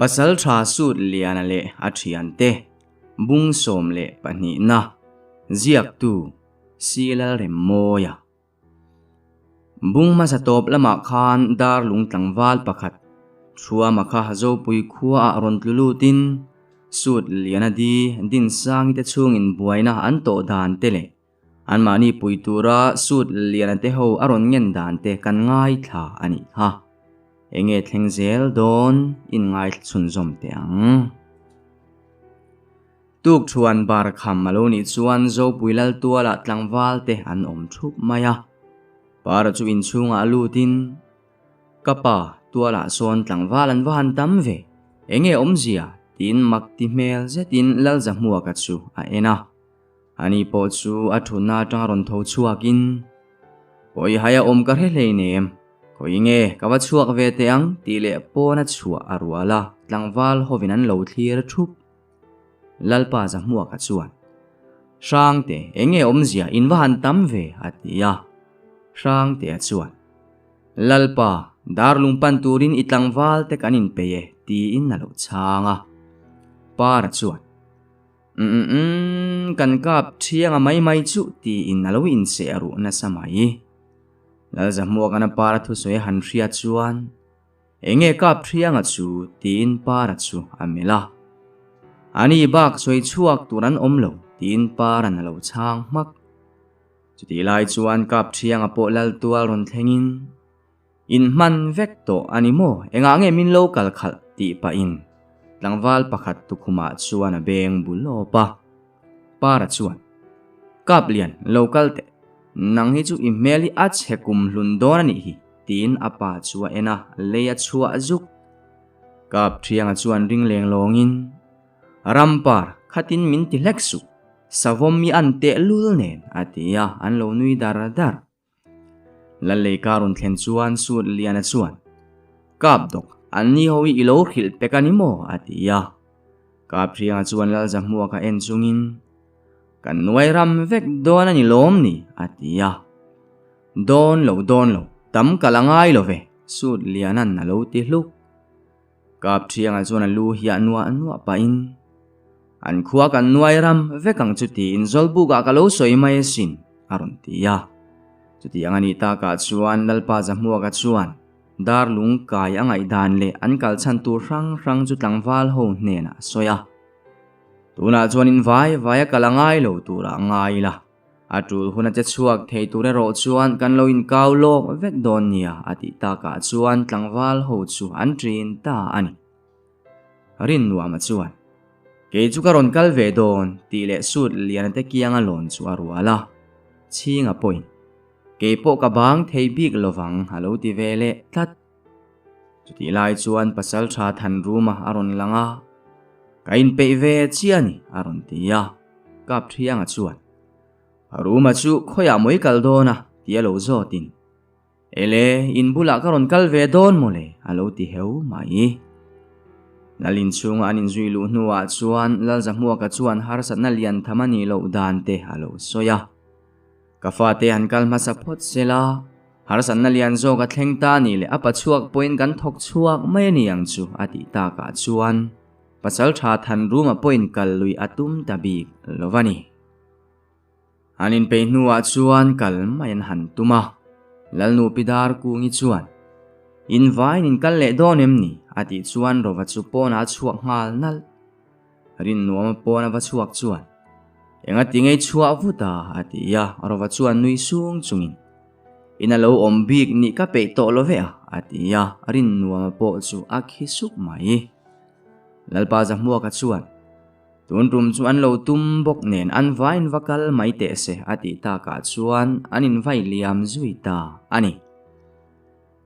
pasal tha sut liana le athian te bung som le pani na ziak tu silal rem moya bung ma sa top lama khan dar lung tlangwal pakhat thua makha hazo pui khuwa a ron tlulutin sut liana di din sang te chung in buaina an to dan tele an mani pui tura sut liana te ho aron ngen dan te kan ngai tha ani ha enge thlengzel don in ngai chun zom te ang tuk thuan bar kham maloni chuan zo puilal tuala tlangwal te an om thup maya para chu in chunga lutin kapa tuala son tlangwal an van tam ve enge omzia tin makti mel zetin lalza muwa ka chu a ena ani po chu athuna tang tho chuakin poi haya om ka he nem koi nge kawa chuak ve te ang tile pona chua arwala tlangwal hovinan lo thlir thup lalpa za muwa ka chuan sang te enge omzia in van tam ve atia sang te chuan lalpa darlung pan turin itlangwal te kanin peye ti in nalo changa para chuan kan kap thianga mai chu ti in nalo in se aru na samai lalza muwa kana para thu soi han ria chuan enge kap thianga chu tin para chu amela ani bak soi chuak turan omlo tin para nalo chang mak chuti lai chuan kap thianga po lal tual ron thlengin in man vek to animo enga nge min local khal ti pa in tlangwal pakhat tukhuma chuan a beng bulo pa para chuan kap lian local te nang hi chu imeli ach hekum hlundon ani hi tin apa chuwa ena leya chua azuk kap thianga chuan ring leng longin rampar khatin min ti leksu savom mi ante lul nen atia an lo nui dar lalle karun thlen chuan sut liana chuan kap dok anni howi ilo khil pekanimo atia kap thianga chuan lalza muwa ka en chungin kan nuai ram vek don ani lom ni atia don lo tam kalangai lo ve sut lianan na lo ti hluk kap thianga chuan lu hiya nuwa pa in an khuwa kan nuai ram vekang chuti in zolbu ga ka lo soi mai sin aron tia chuti angani ta ka chuan lalpa za muwa ka chuan dar lung kai angai dan le an kal chan tu rang chu tlangwal ho hne na soya tuna chuan in vai kalangai lo tura ngai la atul huna che chuak thei ture ro chuan kan lo in kaw lok vek don nia ati ta ka chuan tlangwal ho chu an trin ta ani rin nuama chuan ke chu karon kal ve don ti le sut lian te kianga lon chu arwala chinga point ke po ka bang thei bik lovang halo ti vele tlat chuti lai chuan pasal tha than ruma aron langa kain pe ve chiani aron tia kap thianga chuan ruma chu khoya moi kal dona tialo zotin ele in bula karon kal ve don mole halo ti heu mai nalin chunga anin zuilu nuwa chuan lalza muwa ka chuan harsat na lian thamani lo dan te halo soya kafate han kalma sapot sela harsan na lian zo ka thlengta ni le apa chuak point kan thok chuak mai ni ang chu ati ta ka chuan pasal tha than ruma point kal lui atum tabik lovani anin pe nuwa chuan kal mayan han tuma lalnu pidar ku ngi chuan in vain in kal le donem ni ati chuan rova chu pona chuak ngal nal rin nuama pona va chuak chuan enga tingei chua vuta atia rova chuan nui sung chungin inalo ombik ni ka pe to love atia rin nuama po chu akhi suk mai lalpa za muwa ka chuan tun rum chuan lo tum bok nen an vain vakal mai te se ati ta ka chuan anin vai liam zuita ani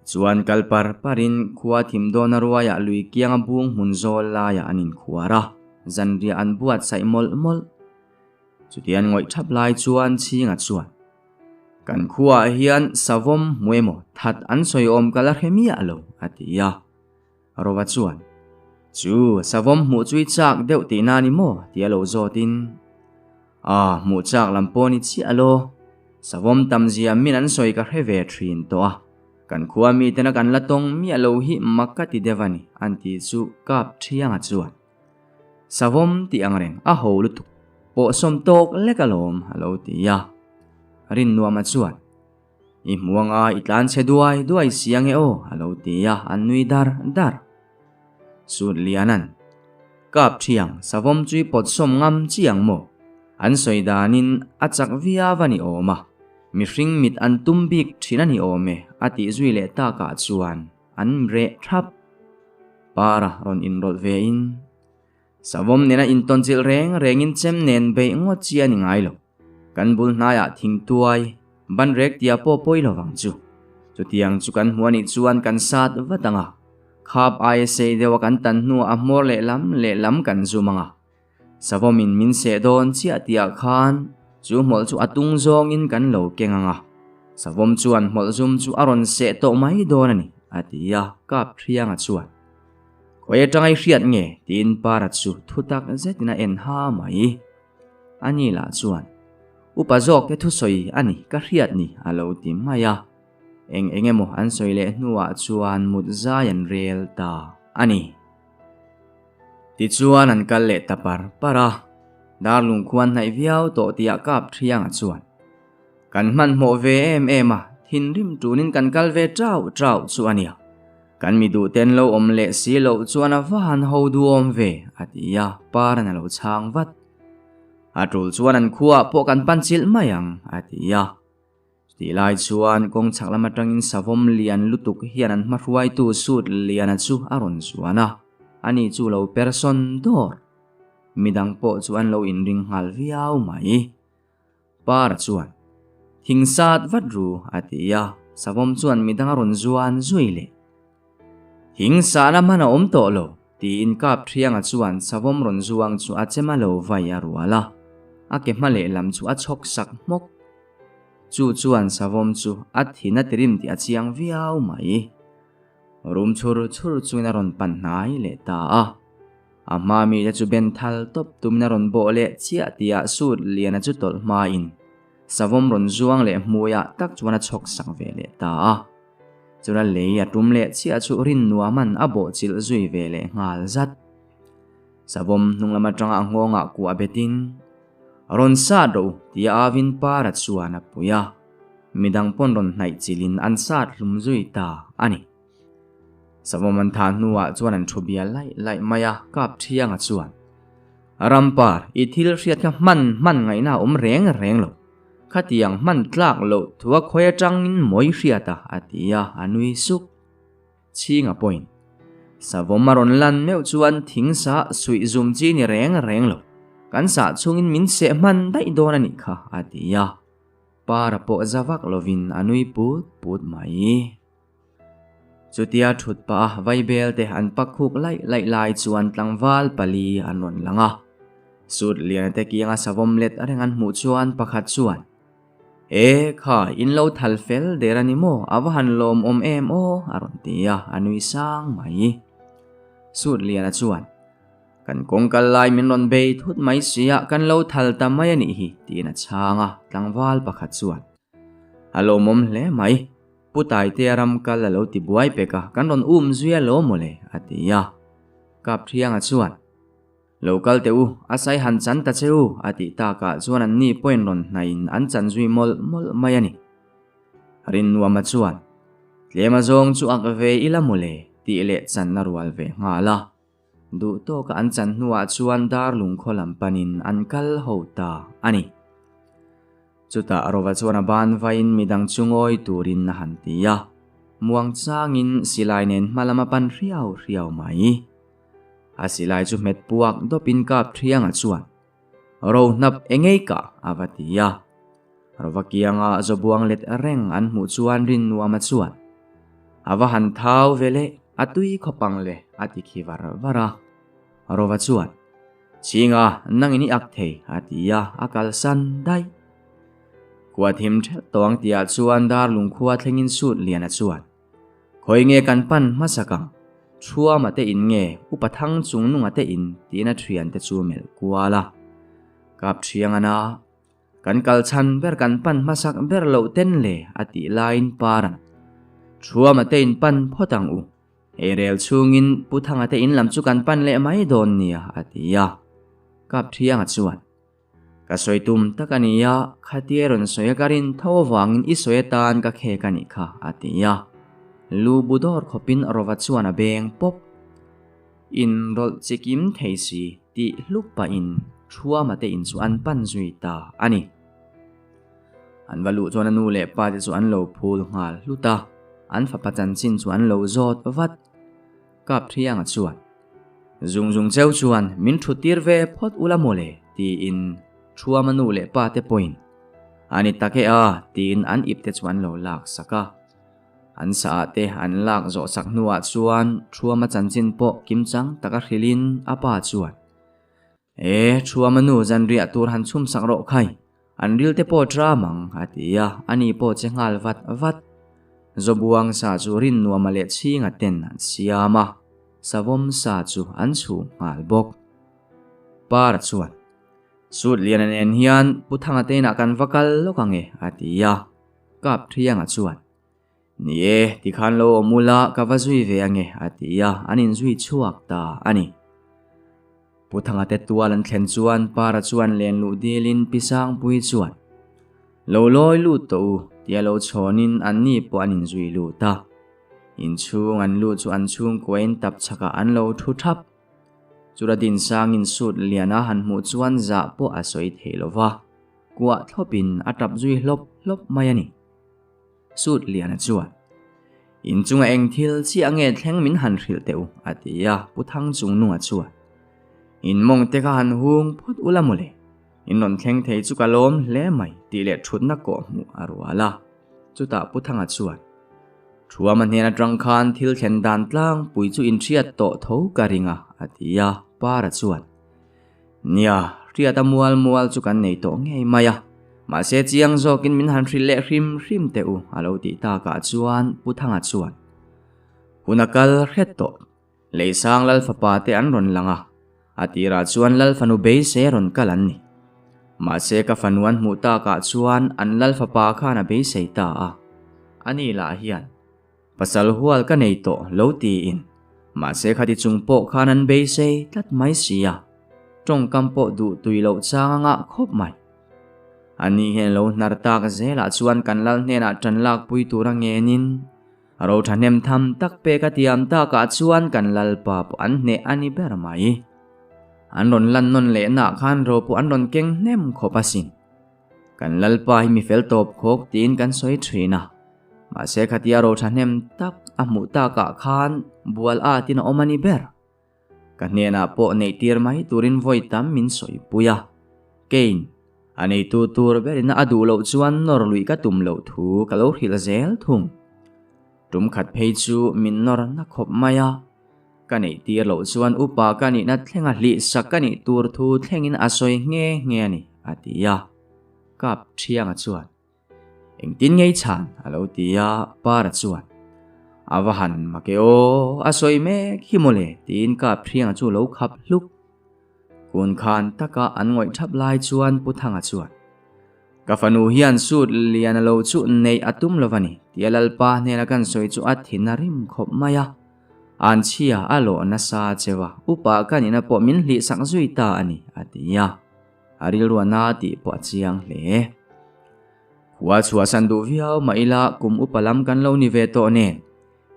chuan kalpar parin khuwa thim dona ruaya lui kianga bung munzol la ya anin khuara zanria an buat sai mol chutian ngoi thap lai chuan chinga chuan kan khuwa hian savom muemo that an soi om kala khemia alo atia rowa chuan chu savom mu chui chak deuh ti na ni mo tialo zotin mu chak lamponi chi alo savom tamzia min an soi ka heve thin to kan khua mi tena kan latong mi alo hi makati devani anti chu kap thianga chuan savom ti angreng a ho lutuk po som tok lekalom halo ti ya rin nuama chuan i muanga itlan duai siang e o halo ti ya anui dar sut lianan kap thiang savom chui pot som ngam chiang mo an soidanin achak via vani oma mi hring mit an tumbik thina ni ome ati zui le ta ka chuan an re thap para ron in rot ve in savom nena in tonchil rengin chem nen be ngo chia ni ngai lo kan bul hnaya thing tuai ban rek tia po poilo wang chu tiang chu kan huani chuan kan sat watanga khap ai se dewa kan tan nu a mor le lam kan zumanga savomin min se don chia tia khan chu mol chu atung zong in kan lo kenganga savom chuan mol zum chu aron se to mai don ani atia kap thianga chuan koye tangai hriat nge tin para chu thutak zetina en ha mai ani la chuan upazok ke thu soi ani ka hriat ni alo ti maya engemo an soile nuwa chuan mutzayan rel ta ani ti chuan an kal le tapar para darlung khuan nai viau to tia kap thianga chuan kan man mo ve ema thin rim tunin kan kal ve trau chuania kan mi du ten lo om le si lo chuan a van ho du om ve atia para na lo chang wat atul chuan an khuwa po kan panchil mayang atia tilai chuan kong chaklama tangin savom lian lutuk hian an hmarhuai tu sut lian chu aron chuana ani chu lo person dor midang po chuan lo in ring hal viau mai par chuan thingsat vatru atia savom chuan midang aron zuan zuile hingsa na mana om to lo ti in kap thianga chuan savom ron zuang chu achema lo vai arwala ake male lam chu achok sak mok chu chuan savom chu athina tirim ti achiang viau mai rum chur chuina ron pannai le ta ama mi chu ben thal top tumna ron bo le chia tia sut liana chu tol ma in savom ron zuang le muya tak chuana chok sang ve le ta chura le ya tum le chia chu rin nuaman abo chil zui ve le ngal zat savom nunglama tanga ngonga ku abetin ron sa do tia avin para chuana puya midang pon ron nai chilin an sat rum zui ta ani savoman than nuwa chuan an thubia lai maya kap thianga chuan arampar ithil hriat ka man ngai na reng lo khatiang man tlak lo thua khoya tangin moi hriata atia anui suk chinga point savomaron lan meu chuan thingsa sui zum chi ni reng lo kan sa chungin min se man dai don ani kha atia para po zawak lovin anui put mai chutia thut pa vaibel te an pakhuk lai chuan tlangwal pali anon langa sut lian te kianga savom let arengan mu chuan pakhat chuan kha in lo thalfel derani mo awahan lom om em o aron tia anui sang mai sut lian chuan kan kongkal lai min ron be thut mai sia kan lo thal ta mai ani hi tina changa tlangwal pakhat chuan alo mom hle mai putai te ram kal lo ti buai peka kan ron zuya lo mole atia kap thianga chuan local te asai han chan ta cheu ati ta ka chuan an ni point ron nain an chan zui mol mai ani rin nuama chuan tlema zong chu ak ve ila mole ti le chan na rual ve ngala du to ka an chan nuwa chuan dar lung kholam panin an kal hota ani chuta arova chuan ban vain midang chungoi turin na hantia muang changin silai nen malama pan riau mai asilai chu met puak dopin kap thianga chuan ro nap engei ka avatia rowakianga zobuang let reng an mu chuan rin nuama chuan awahan thau vele atui khopang le ati khiwar wara rowa chuan chinga nangini akthei atia akal san dai kuathim thel tawang tia chuan dar lungkhuwa thlengin sut liana chuan khoinge kan pan masakang chua mate in nge upathang chung nunga te in tina thian te chu mel kuala kap thiangana kan kal chan ber kan pan masak ber lo ten le ati line paran chua ma te in pan photang u erel chungin puthanga te in lam chu kan pan le mai don nia atia kap thianga chuan ka soitum takania khatieron soyakarin thowangin i soetan ka khe kani kha atia lu budor khopin arova chuan a beng pop in rol chikim theisi ti lupa in chua ma te in chu an pan zui ta ani an valu chuan anu le pa te chu an lo phul ngal luta an fa pachan chin chu an lo zot vat kap thianga chuan zung cheu chuan min thutir ve phot ula mole ti in chua manu le pa te point ani take a tin an ip te chuan lo lak saka an sa te an lak zo sak nuwa chuan chua ma chan chin po kim chang taka hrilin apa chuan chua manu zan ria tur han chum sak ro khai an ril te po tramang atia ani po che ngal vat zobuang sa chu rin nuama le chinga ten an siama savom sa chu an chu ngal bok par chuan sut lian an en hian puthanga te na kan vakal lokange atia kap thianga chuan nie ti khan lo mula ka vazui ve ange atia anin zui chuak ta ani puthanga te tualan thlen chuan para chuan len lu dilin pisang pui chuan lo loi lu to tia lo chonin an ni po anin zui lu ta in chung an lu chu an chung koin tap chaka an lo thu thap chura din sang in sut liana han mu chuan za po asoi thelowa kwa thlopin atap zui hlop mai ani sut liana chuan in chunga eng thil chi ange thleng min han hril teu atia puthang chung nuwa chuan in mong te ka han hung phot ula mole in non thleng thei chu kalom hle mai ti le thutna ko mu arwala chuta puthanga chuan thua man hena trang khan thil thlen dan tlang pui chu in thiat to tho ka ringa atia para chuan nia riata mual chu kan nei to ngei maya ma se chiang zokin min han hril le hrim te u alo ti ta ka chuan puthanga chuan hunakal hreto leisang lal fa pa te an ron langa atira chuan lal fanu be se ron kalan ni ma se ka fanuan mu ta ka chuan an lal fa pa khana be se ta a ani la hian pasal hual ka nei to lo ti in ma se khati chungpo khanan be se tat mai sia tong kampo du tuilo changa khop mai ani hello narta ka zela chuan kan lal nena tanlak pui tura ngenin ro thanem tham tak pe ka tiam ta ka chuan kan lal pa po an ne ani ber mai an ron lan non le na khan ro po an ron keng nem khopasin kan lal pa hi mi fel top khok tin kan soi thina ma se khatia ro thanem tak amu ta ka khan bual a tin omani ber kan ne na po nei tir mai turin voi tam min soi puya kein ani tu tur berin adu lo chuan nor lui ka tum lo thu ka lo hil zel thum tum khat phei chu min nor na khop maya ka nei tir lo chuan upa ka ni na thlenga hli sakani tur thu thlengin asoi nge ni atia kap thianga chuan eng tin ngei chan alo tia para chuan avahan makeo asoi me khimole tin kap thianga chu lo khap luk kun khan taka an ngoi thap lai chuan puthanga chuan ka fanu hian sut lian lo chu nei atum lovani tialal pa nena kan soi chu athina rim khop maya an chia alo na sa chewa upa kanina po min hli sang zui ta ani atia aril ruana ti po chiang le wa chua sandu viau maila kum upalam kan lo ni ve to ne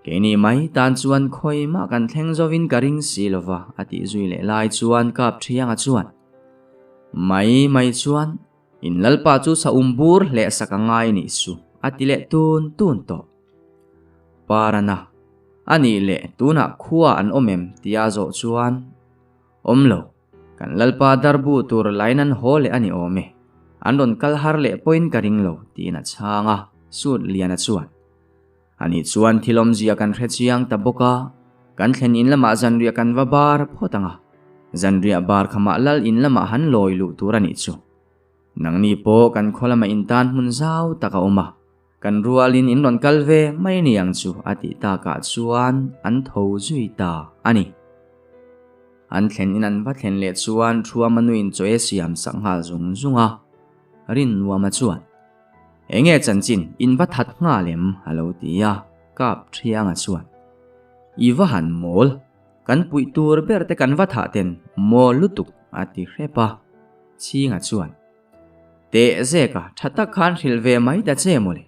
keni mai tan chuan khoi ma kan thleng zovin karing silova ati zui le lai chuan kap thianga chuan mai chuan in lalpa chu sa umbur le sakangai ni su ati le tun to parana ani le tuna khuwa an omem tia zo chuan omlo kan lalpa darbu tur lainan hole ani ome andon kalhar le point karing lo tina changa sut liana chuan ani chuan thilom zia kan hrechiang taboka kan thlen in lama zanria kan vabar photanga zanria bar khama lal in lama han loi lu turani chu nangni po kan kholama intan mun zau taka oma kan rualin in ron kalve mai niang chu ati ta ka chuan an tho zui ta ani an thlen in an va thlen le chuan thua manuin choe siam sanghal zunga rin nuama chuan enge chanchin in va that nga lem halo tia kap thianga chuan iwa han mol kan pui tur ber te kan va tha ten mol lutuk ati hrepa chinga chuan te zeka thata khan hilve mai da che mole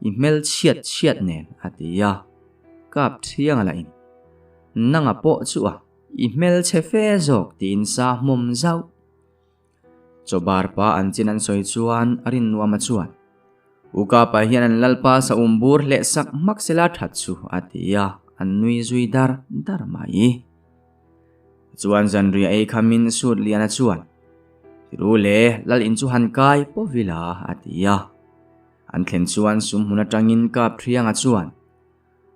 email chiat nen atia kap thianga la in nanga po chuwa email che fe zok tin sa mom zau chobar pa an chinan soi chuan arin nuama chuan uka pa hian an lalpa sa umbur le sak maksela that chu atia an nui zui dar mai chuan zanri ai khamin sut liana chuan ru le lal in chu han kai po vila atia an thlen chuan sum huna tangin kap thianga chuan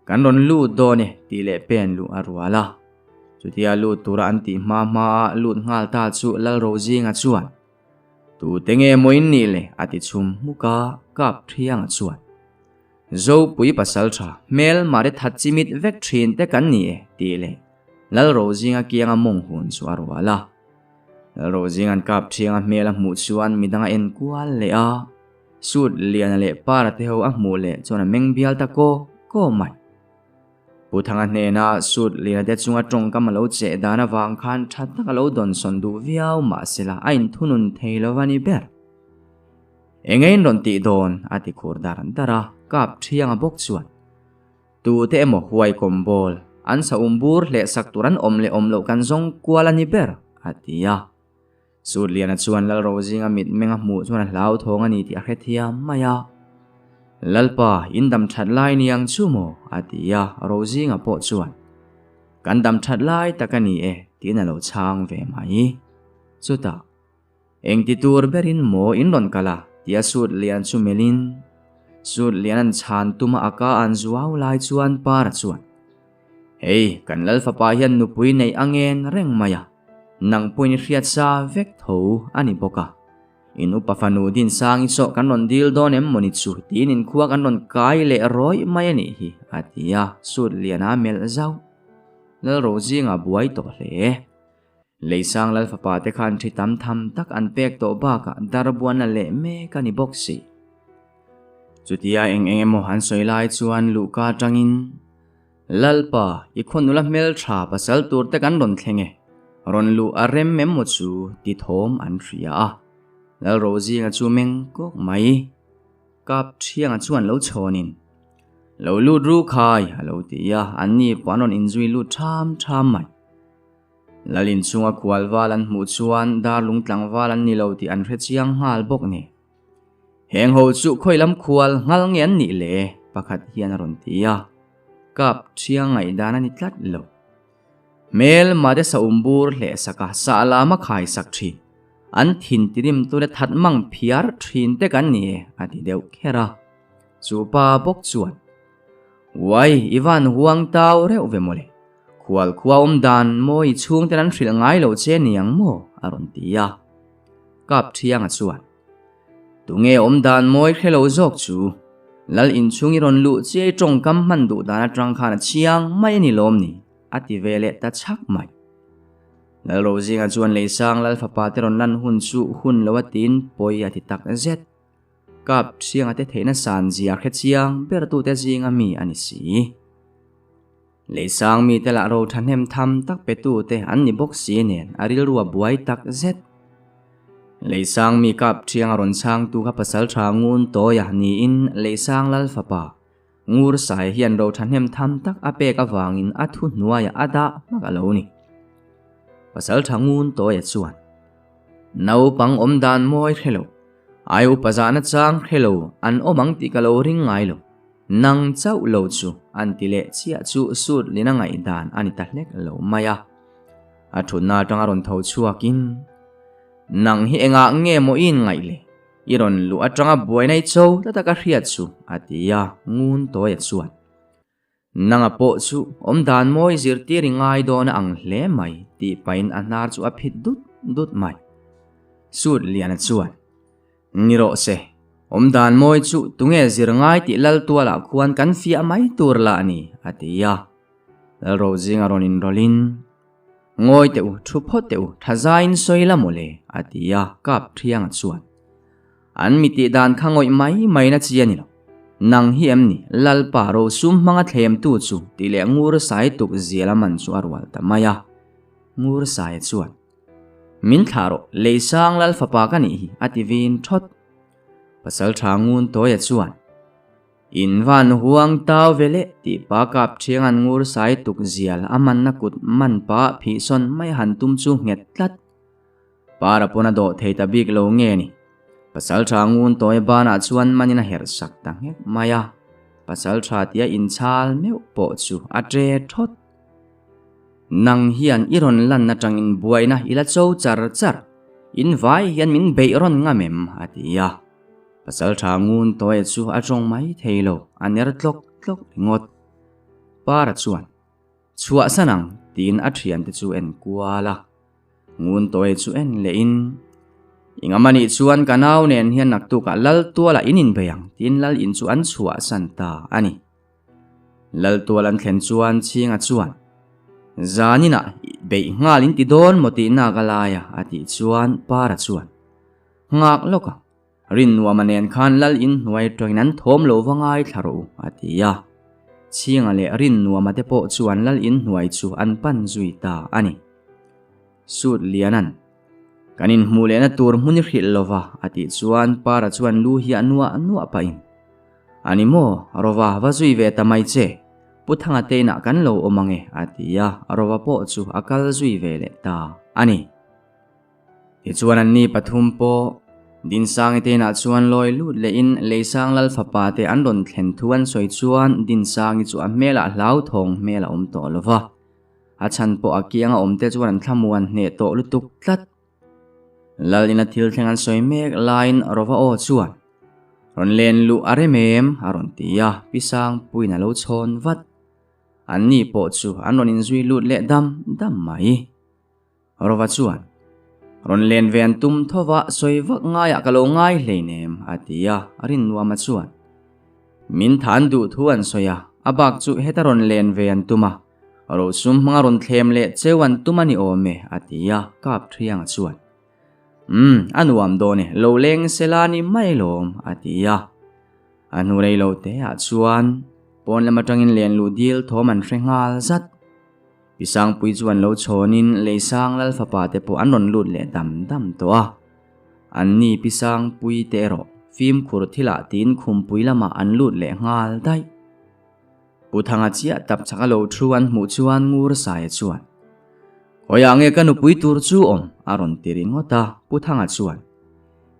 kan ron lu do ne ti le pen lu arwala chutia lu tura an ti ma lu ngal ta chu lal ro jinga chuan tu tenge moin ni le ati chum muka kap thianga chuan zo pui pasal tha mel mare that chimit vek thin te kan ni e ti le lal ro jinga kianga mong hun chu arwala lal ro jingan kap thianga mel a mu chuan midanga en kwal le a sut lian le para te ho a mu le chona meng bial ta ko mai puthanga hna sut lian te chunga tong kamalo che dana wang khan that ta lo don son du viau ma sela ain thunun theilowani ber engein ron ti don ati khurdaran tara kap thianga bok chuan tu te emo huai kombol an sa umbur le sakturan om lo kan zong kwalani ber atia sut lian chuan lal ro jinga mit menga mu chuan hlau thong ani ti a khethia maya lalpa indam that lai niang chumo atia ro jinga po chuan kan dam that lai takani e tina lo chang ve mai chuta engti tur berin mo in ron kala tia sut lian chu melin sut lian an chan tuma aka an zuaw lai chuan para chuan hei kan lalfa pa hian nupui nei angen reng maya nang puin riat sa vek tho ani boka inu pafanu din sang iso kan ron dil don em moni chu tin in khuak an ron kai le roi mai ani hi atia sut liana mel zau lal ro jinga buai to hle leisang lal fa pa te khan thi tam tham tak an pek to ba ka darbuan le me kani boxi chutia eng emo han soilai chuan luka tangin lalpa ikhonula mel tha pasal tur te kan ron thlenge ron lu arem mem mo chu ti thom an ria lal ro jinga chu meng kok mai kap thianga chuan lo chonin lo lu ru khai halo tia anni panon injui lu tham mai lalin chunga kwal walan mu chuan darlung tlang walan ni lo ti an hre chiang hal bok ni heng ho chu khoilam khwal ngal ngen ni le pakhat hian ron tia kap thiang ngai dana ni tlat lo mel made sa umbur le saka sala ma khai sak thi an thin tirim tu le that mang phiar thin te kan ni ati deu khera chu pa bok chuan wai iwan huang tau reu ve mole khwal khuaum dan moi chung ten an thril ngai lo che niang mo aron tia kap thianga chuan tunge om dan moi khelo zok chu lal in chungi ron lu che tong kam man du dana tang khana chiang mai ni lom ni ati vele ta chak mai lal ro jinga chuan leisang lal fa pa te ron lan hun chu hun lowatin poi ati tak zet kap thianga te theina san zia khe chiang ber tu te jinga mi ani si leisang mi te la ro thanem tham tak pe tu te an ni bok si nen aril ruwa buai tak zet leisang mi kap thianga ron chang tu ka pasal tha ngun to ya ni in leisang lal fa pa ngur sai hian ro thanem tham tak ape ka wangin athu nuaya ada magalo ni pasal thangun to ya chuan nau pang om dan moi khelo ai upazana chang khelo an omang ti kalo ring ngai lo nang chau lo chu an tile chia chu sut lina ngai dan ani ta hlek lo maya athuna tanga ron tho chuakin nang hi enga nge mo in ngai le iron lu atanga buai nai chou ta ka hriat chu atia ngun to ya chuan nanga po chu om dan moi zirti ringai don ang hle mai ti pain anar chu aphit dut mai sut lian chuan niro se om dan moi chu tunge zirngai ti lal tuala khuan kan fia mai tur la ni atia lal ro jinga ronin rolin ngoi te u thu pho te u thazain soila mole atia kap thiang chuan an miti dan khangoi mai na chiani lo nang hiam ni lalpa ro sum mga thlem tu chu tile ngur sai tuk zialaman chu arwal tamaya ngur sai chuan min tharo leisang lal fapa ka ni hi ativin thot pasal thangun toya chuan in van huang taw vele ti pa kap thiangan ngur sai tuk zial aman na kut man pa phi son mai han tum chu nget tlat para pona do theita big lo nge ni pasal thangun toy bana chuan manina her sak tang he maya pasal thatia in chal meu po chu atre thot nang hian iron lan na tangin buaina ila chou char char in vai hian min beiron ngamem atia pasal thangun toy chu atong mai theilo aner tlok tlok ngot para chuan chua sanang tin athian te chu en kuala ngun toy chu en le in ingamani chuan kanaw nen hian naktu ka lal tuala inin beyang tin lal in chu an chua santa ani lal tualan thlen chuan chinga chuan zanina be ngalin ti don moti na galaya ati chuan para chuan ngak loka rin wamanen khan lal in nuai toinan thom lo wangai tharo atia chinga le rin nuamate po chuan lal in nuai chu an pan zuita ani sut lianan kanin mule na tur muni hril lova ati chuan para chuan lu hi anua pa in ani mo rova wazui ve tamai che puthanga teina kan lo omange atia rova po chu akal zui ve le ta ani ti chuan an ni pathum po din sang teina chuan loi lut le in leisang lal fapa te an ron thlen thuan soi chuan din sang chu a mela hlau thong mela to lova a chan po akianga omte chuan an thlamuan hne to lutuk tlat lalina thil thengan soi mek line rova o chuan ron len lu aremem aron tia pisang puina lo chon vat anni po chu an ron in zui lut le dam mai rova chuan ron len ven tum thowa soi vak ngaya kalo ngai hleinem atia arin nuama chuan min than du thuan soya abak chu hetaron len ven tuma ro sum mga ron thlem le chewan tumani ome atia kap thiang chuan anuam done lo leng selani mailom atia anu rei lo te a chuan pon lama tangin len lu dil thoman hrengal zat pisang pui chuan lo chonin leisang lal fapa te po anon lut le dam to a anni pisang pui te ro film khur thila tin khum pui lama an lut le ngal dai puthanga chia tap chaka lo thuan mu chuan ngur sai chuan oyange kanu pui tur chu om aron tiringota puthanga chuan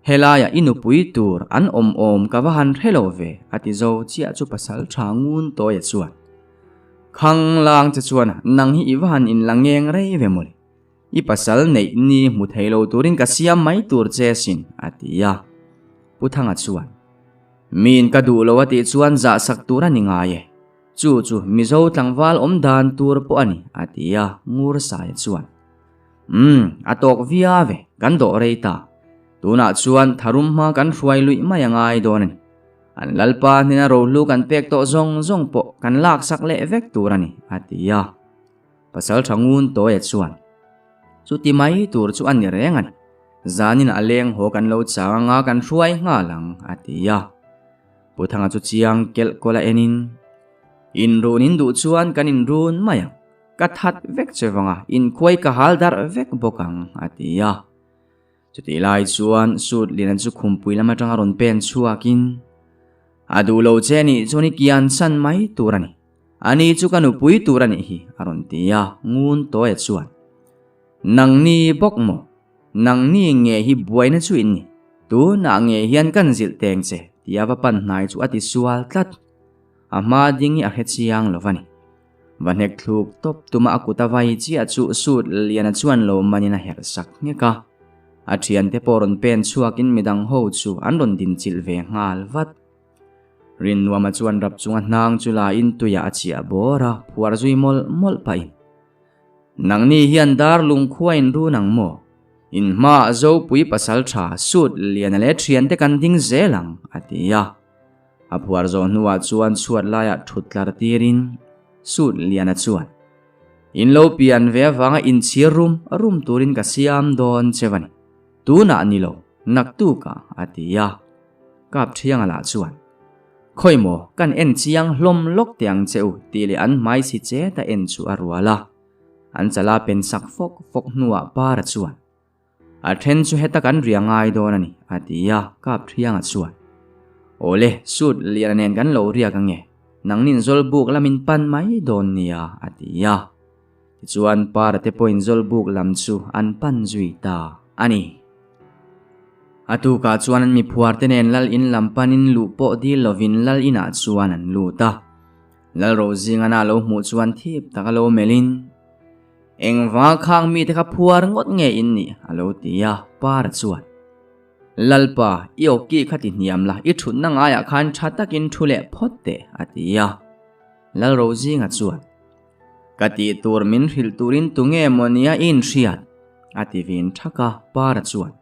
helaya inu pui tur an om kawahan helove ati zo chia chu pasal thangun toya chuan khang lang che chuan nang hi iwan in langeng rei ve mole i pasal nei ni mu thailo turin ka siam mai tur che sin atia puthanga chuan min ka du lo ati chuan za sak tura ninga ye chu mizo tlangwal om dan tur po ani atia ngur sai chuan atok via ve kan do reita tuna chuan tharum ma kan hruai lui mayangai donen an lalpa nina ro lu kan pek to zong po kan lak sak le vek turani atia pasal thangun to ya chuan chuti mai tur chu an rengan zanin aleng ho kan lo changa kan hruai nga lang atia puthanga chu chiang kel kola enin in runin du chuan kanin run maya kathat vek chewanga in khoi ka haldar vek bokang atia chuti lai chuan sut linan chu khumpui lama tanga ron pen chuakin adu lo cheni choni kian san mai turani ani chu kanu pui turani hi aron tia ngun to e chuan nangni bokmo nangni nge hi buaina chu inni tu na nge hian kan zil teng che tia va pan nai chu ati sual tlat ama dingi a hechiang lovani vanek thluk top tuma akuta vai chi achu sut liana chuan lo manina her sak ngeka athian te poron pen chuakin midang ho chu anron din chil ve ngal vat rin nuama chuan rap chunga hnang chula in tuya achia bora phuar zui mol pai nangni hian dar lung khuain ru nang mo in ma zo pui pasal tha sut liana le thian te kan ding zelang atia aphuar zo nuwa chuan chuat laya thutlar tirin sut liana chuan in lo pian ve wanga in rum turin ka siam don chewani tuna nilo naktu ka atia kap thiang ala chuan khoi mo kan en chiang hlom lok tiang cheu ti le an mai si che ta en chu arwala an chala pen sak fok nuwa para chuan a then chu heta kan riangai don ani atia kap thianga chuan ole sut lianen kan lo ria ka nge nangnin zol buk lamin pan mai don nia atia chuan para te point zol buk lam chu an pan zui ta ani atu ka chuan an mi phuar te nen lal in lampanin lu po di lovin lal ina chuan an lu ta lal ro zinga na lo mu chuan thip takalo melin eng wa khang mi te kha phuar ngot nge in ni alo tia par chuan lalpa ioki khati niam la i thun na nga ya khan thatakin thule photte atia lal ro zinga chuan kati tur min hril turin tunge monia in riat ativin thaka par chuan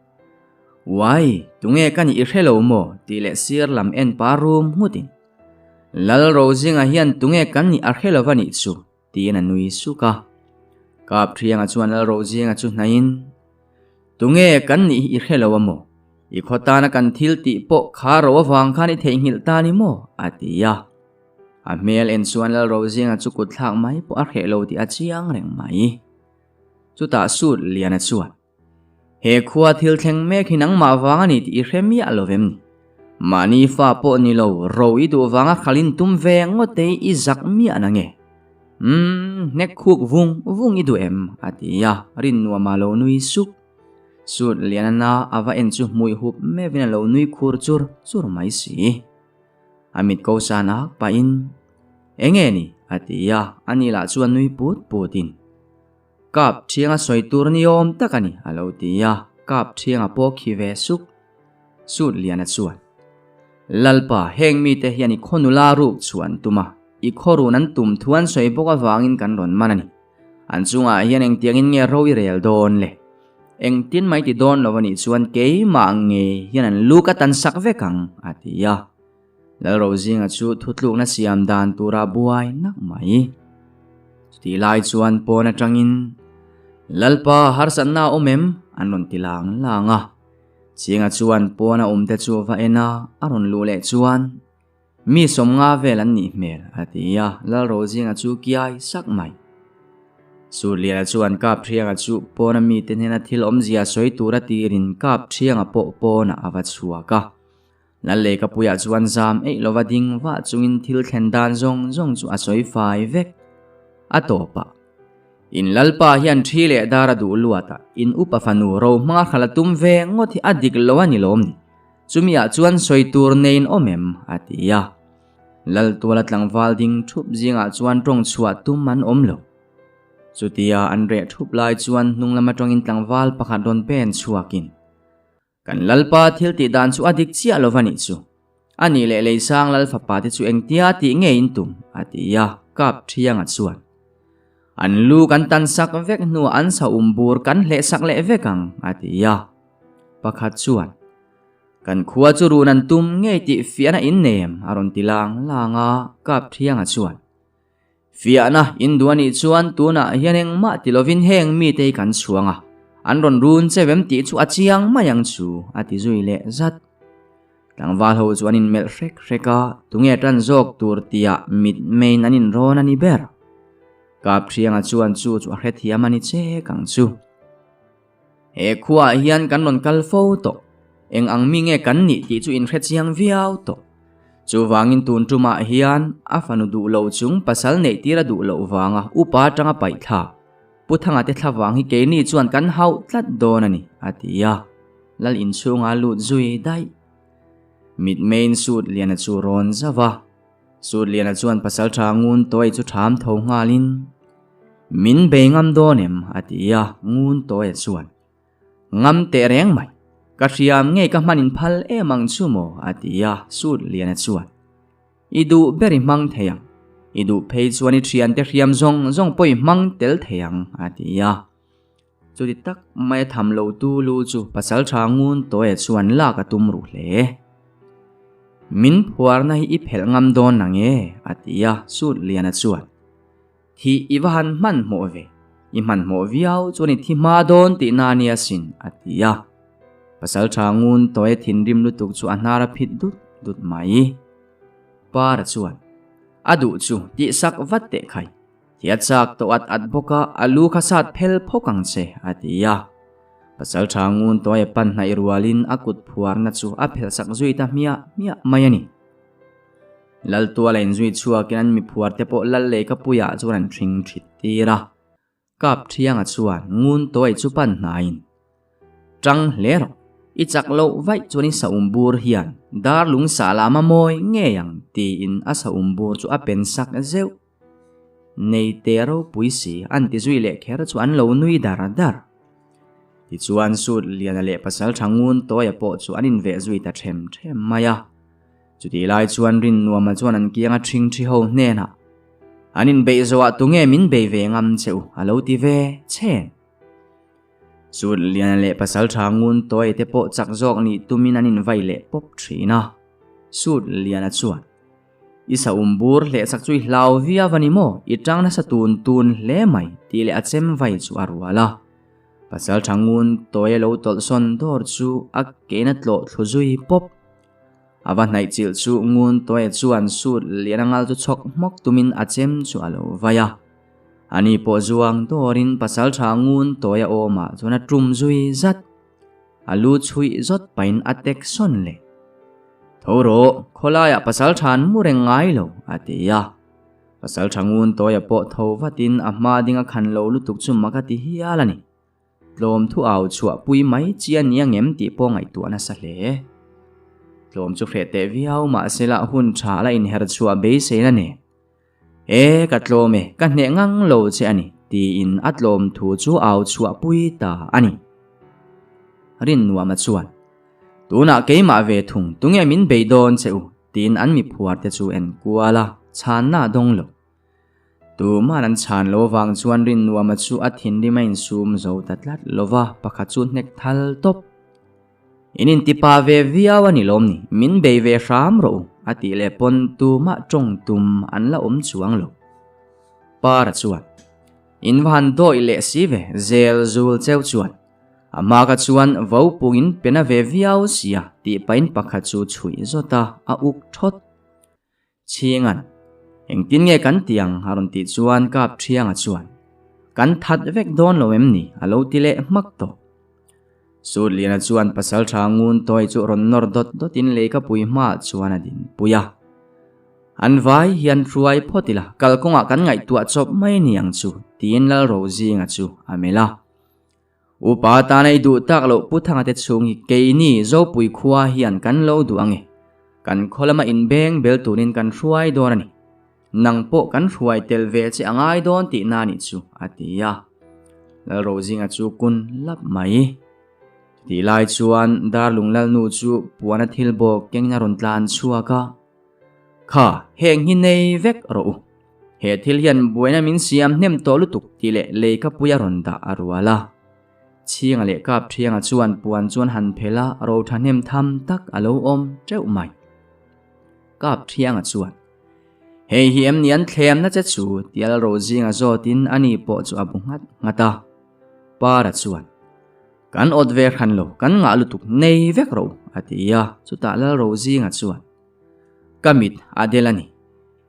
wai tunge kan i hrelo mo tile sir lam en parum mutin lal ro zinga hian tunge kan ni a hrelowani chu tina nui suka kap thianga chuan lal ro zinga chu nain tunge kan ni i hrelo mo i khotana kan thil ti po kharo wang khani thengil ta ni mo atia a mel en chuan lal ro zinga chu kut thak mai po a hrelo ti a chiang reng mai chu ta sut liana chuan he khuwa thil thleng mek hinang ma wanga ni ti hremia lovem ni mani fa po ni lo ro i du wanga khalin tum ve ngote i zak mi anange nek khuk vung i du em atia rin nuwa malo nui suk sut lianana ava en chu mui hup me vina lo nui khur chur mai si amit ko sana pa in enge ni atia anila chuan nui putin kap thianga soitur ni om takani alo tia kap thianga po khive suk sut liana chuan lalpa heng mi te hiani khonula ru chuan tuma i khoru nan tum thuan soi boka wangin kan ron manani an chunga hian eng tiangin nge roi rel don le eng tin mai ti don lowani chuan ke ma nge hian an luka tan sak vekang atia lal ro zinga chu thutluk na siam dan tura buai nak mai ti lai chuan pona tangin lalpa harsanna omem anon tilang langa chinga chuan pona umte chu va ena aron lule chuan mi somnga velan ni mel atia lal ro zinga chu kiai sak mai sulia chuan kap thianga chu pona mi te nena thil omzia soi tura tirin kap thianga pona awa chuaka lalle ka puya chuan zam ei lovading wa chungin thil thendan zong chu asoi fai vek atopa in lalpa hian thile dara du luata in upafanu ro mga khalatum ve ngothi adik lowani lomni chumia chuan soitur nein omem atia lal tualat lang walding thup zinga chuan tong chhuwa tumman omlo chutia anre thup lai chuan nunglama tongin tlangwal pakhat don pen chuakin kan lalpa thil ti dan chu adik chia lovani chu ani le leisang lal fapa ti chu engtia ti nge in tum atia kap thianga chuan an lu kan tan sak vek nu an sa umbur kan le sak le vekang atia pakhat chuan kan khuwa chu runan tum nge ti fiana in nem aron tilang langa kap thianga chuan fiana in duani chuan tuna hianeng ma tilovin heng mi te kan chuanga an ron run chewem ti chu achiang mayang chu ati zui le zat tangwal ho chuan in mel reka tunge tan jok tur tia mit main anin ron ani ber kap thianga chuan chu a hret hiamani che kang chu he khuwa hian kan ron kal fo to eng ang mi nge kan ni ti chu in hret chiang viau to chu wangin tun tuma hian afanu du lo chung pasal nei tira du lo wanga upa tanga pai tha puthanga te thlawang hi ke ni chuan kan hau tlat don ani atia lal in chunga lut zui dai mit main suit liana chu ron zawa sut liana chuan pasal thangun toi chu tham tho ngalin min bengam donem atia ngun toi chuan ngam te reng mai ka riam nge ka manin phal e mang chumo atia sut liana chuan idu beri mang theyang idu phei chuan i thian te riam zong poi mang tel theyang atia chudi tak mai tham lo tu lu chu pasal thangun toi chuan la ka tum ru hle min phuar na hi i phel ngam don nange atia sut liana chuan thi iwan man mo ve i man mo viau chuni thi ma don ti na nia sin atia pasal thangun toy thin rim lutuk chu anara phit dut mai para chuan adu chu ti sak vat te khai tia chak to at boka alu khasat phel phokang che atia pasal thangun toy pan nai rualin akut phuar na chu a phel sak zui ta mia mayani lal tua lain zui chua kinan mi phuar te po lal le ka puya chuan thring thit tira kap thianga chuan ngun toy chu pan nain trăng lero ichak lo vai chuan sa umbur hian darlung salama moi nge yang ti in asa umbur chu a pen sak zeu nei tero puisi anti zui le kher chuan lo nui dar ti chuan sut lian le pasal thangun toy po chu anin ve zui ta them maya chuti lai chuan rin nuama chuan an kianga thing thi ho hne na anin be zowa tunge min be ve ngam cheu alo ti ve chen sut lian le pasal thangun toy te po chak jok ni tumin anin vai le pop thina sut lian a chuan isa umbur le sak chui hlau via vanimo itang na sa tun le mai ti le achem vai chu arwala pasal thangun toy lo tol son dor chu ak kenat lo thluzui pop awan nai chil chu ngun toy chuan sut lianangal chu chok mok tumin achem chu alo vaya ani po zuang dorin pasal thangun toya oma chuna trum zui zat alu chui zot pain atek son le thoro kholaya pasal than murengai lo atia pasal thangun toya po thowatin ama dinga khan lo lutuk chu makati hialani tlom thu au chua pui mai chian niangem ti po ngai tu ana sa le tlom chu frete viau ma sela hun thala in her chua be se na ne katlome ka hne ngang lo che ani ti in atlom thu chu au chua pui ta ani rin nuama chuan tuna keima ve thung tunge min beidon cheu tin an mi phuar te chu en kuala chan na dong lo tu manan chan lo wang chuan rin nuama chu athin ri main sum zo tatlat lova pakha chu nek thal top inin tipa ve viawani lomni min be ve ram ro ati le pon tu ma trong tum an la chuang lo para chuan in van do ile si ve zel zul cheu chuan ama ka chuan vo pungin pena ve viau sia ti pain pakha chu chui zota a uk thot chingan engtin nge kan tiang harun ti chuan kap thianga chuan kan that vek don lo emni alo tile mak to sut liana chuan pasal thangun toy chu ron nor dot in le ka pui ma chuan adin puya an vai hian ruai photila kalkonga kan ngai tua chop mai niang chu tin lal ro zinga chu amela upa ta nei du tak lo puthanga te chung hi keini zo pui khuwa hian kan lo du ange kan kholama in beng bel tunin kan ruai donani nang po kan ruai tel ve che angai don ti na ni chu atia lal ro zinga chu kun lap mai ti lai chuan darlung lal nu chu puana thil bo kengna ron tlan chuaka kha heng hi nei vek ro he thil hian buena min siam nem to lutuk ti le ka puya ron da arwala chinga le kap thianga chuan puan chuan han phela ro thanem tham tak alo om treu mai kap thianga chuan he hi em nian thlem na che chu tial ro zinga zotin ani po chu abungat ngata para chuan kan odve khan lo kan nga lutuk nei vek ro atia chuta la ro zinga chuan kamit adelani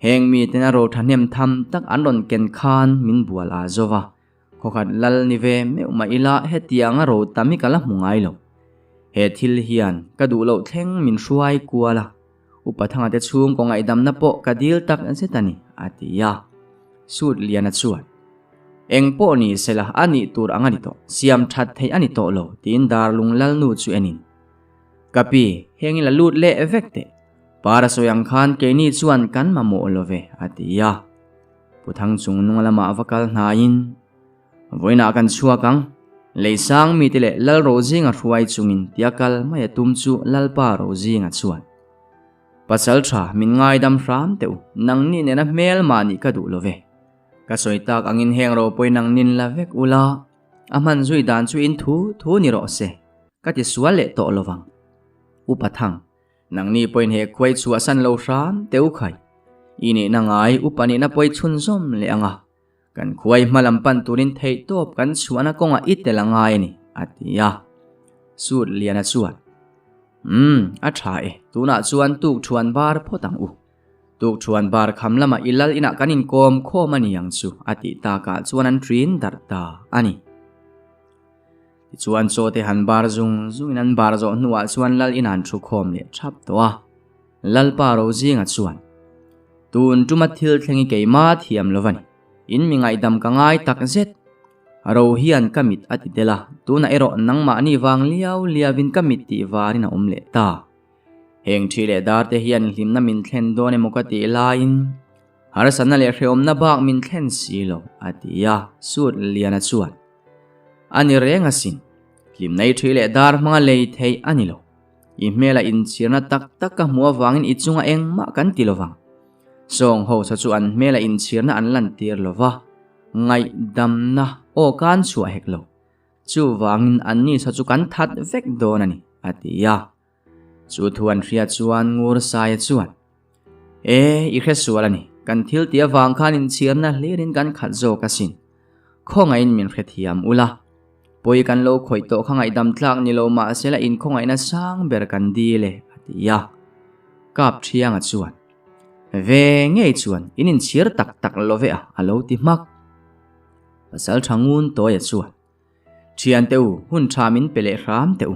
heng mi tena ro thanem tham tak anron ken khan min bual a zowa khokhat lal ni ve me ma ila hetianga ro tami kala mungai lo he thil hian ka du lo thleng min hruai kuala upathanga te chung ko ngai dam na po kadil tak ansetani atia sut liana chuan engpo ni sela ani tur angani to siam that thei ani to lo tin darlung lal nu chu enin kapi hengila lut le vekte para soyang khan ke ni chuan kan mamo love atia puthang chung nungalama vakal hnain voina kan chuakang leisang mi tile lal rozinga hruai chungin tiakal maya tum chu lalpa rozinga chuan pasal tha min ngai dam ram teu nang ni nena mel mani ka du love ka soitak angin heng ro poi nang nin la vek ula aman zui dan chu in thu ni ro se ka ti suale to lowang upathang nang ni poin he khoi chu asan lo ram teu khai ini nangai upani na poi chun zom le anga kan khuai malam pan turin thei top kan chuana konga itelangai ni atia sut liana chuan a tha e tuna chuan tu thuan bar photang u tuk chuan bar kham lama ilal ina kanin kom khom ani yang chu ati ta ka chuan an trin dar ta ani chuan cho te han bar zung in an bar zo nuwa chuan lal inan thu khom le thap towa lal pa ro zinga chuan tun tuma thil thlengi keima thiam lovani in mi ngai dam ka ngai tak zet ro hian kamit ati dela tuna ero nangma ni wang liaw liavin kamit ti warina umle ta heng thile dar te hian hlimna min thlen done mokati lain har sanna le hreom na bak min thlen silo atia sut liana chuan ani renga sin hlimnei thile dar manga lei thei anilo I mela in chirna tak tak ka muwa wangin ichunga eng ma kan tilowang song ho sa chuan mela in chirna an lan tir lova ngai dam na o kan chua heklo chu wangin an ni sa chu kan that vek donani atia chu thuan ria chuan ngur sai chuan I khresualani kan thil tia wang khan in chirna lerin kan khat zo ka sin khonga in min khethiam ula poi kan lo khoi to khangai dam tlak ni lo ma sela in khongai na sang ber kan di le atia kap thianga chuan ve ngei chuan inin chir tak tak love a alo ti mak pasal thangun to ya chuan thian teu hun thamin pele ram teu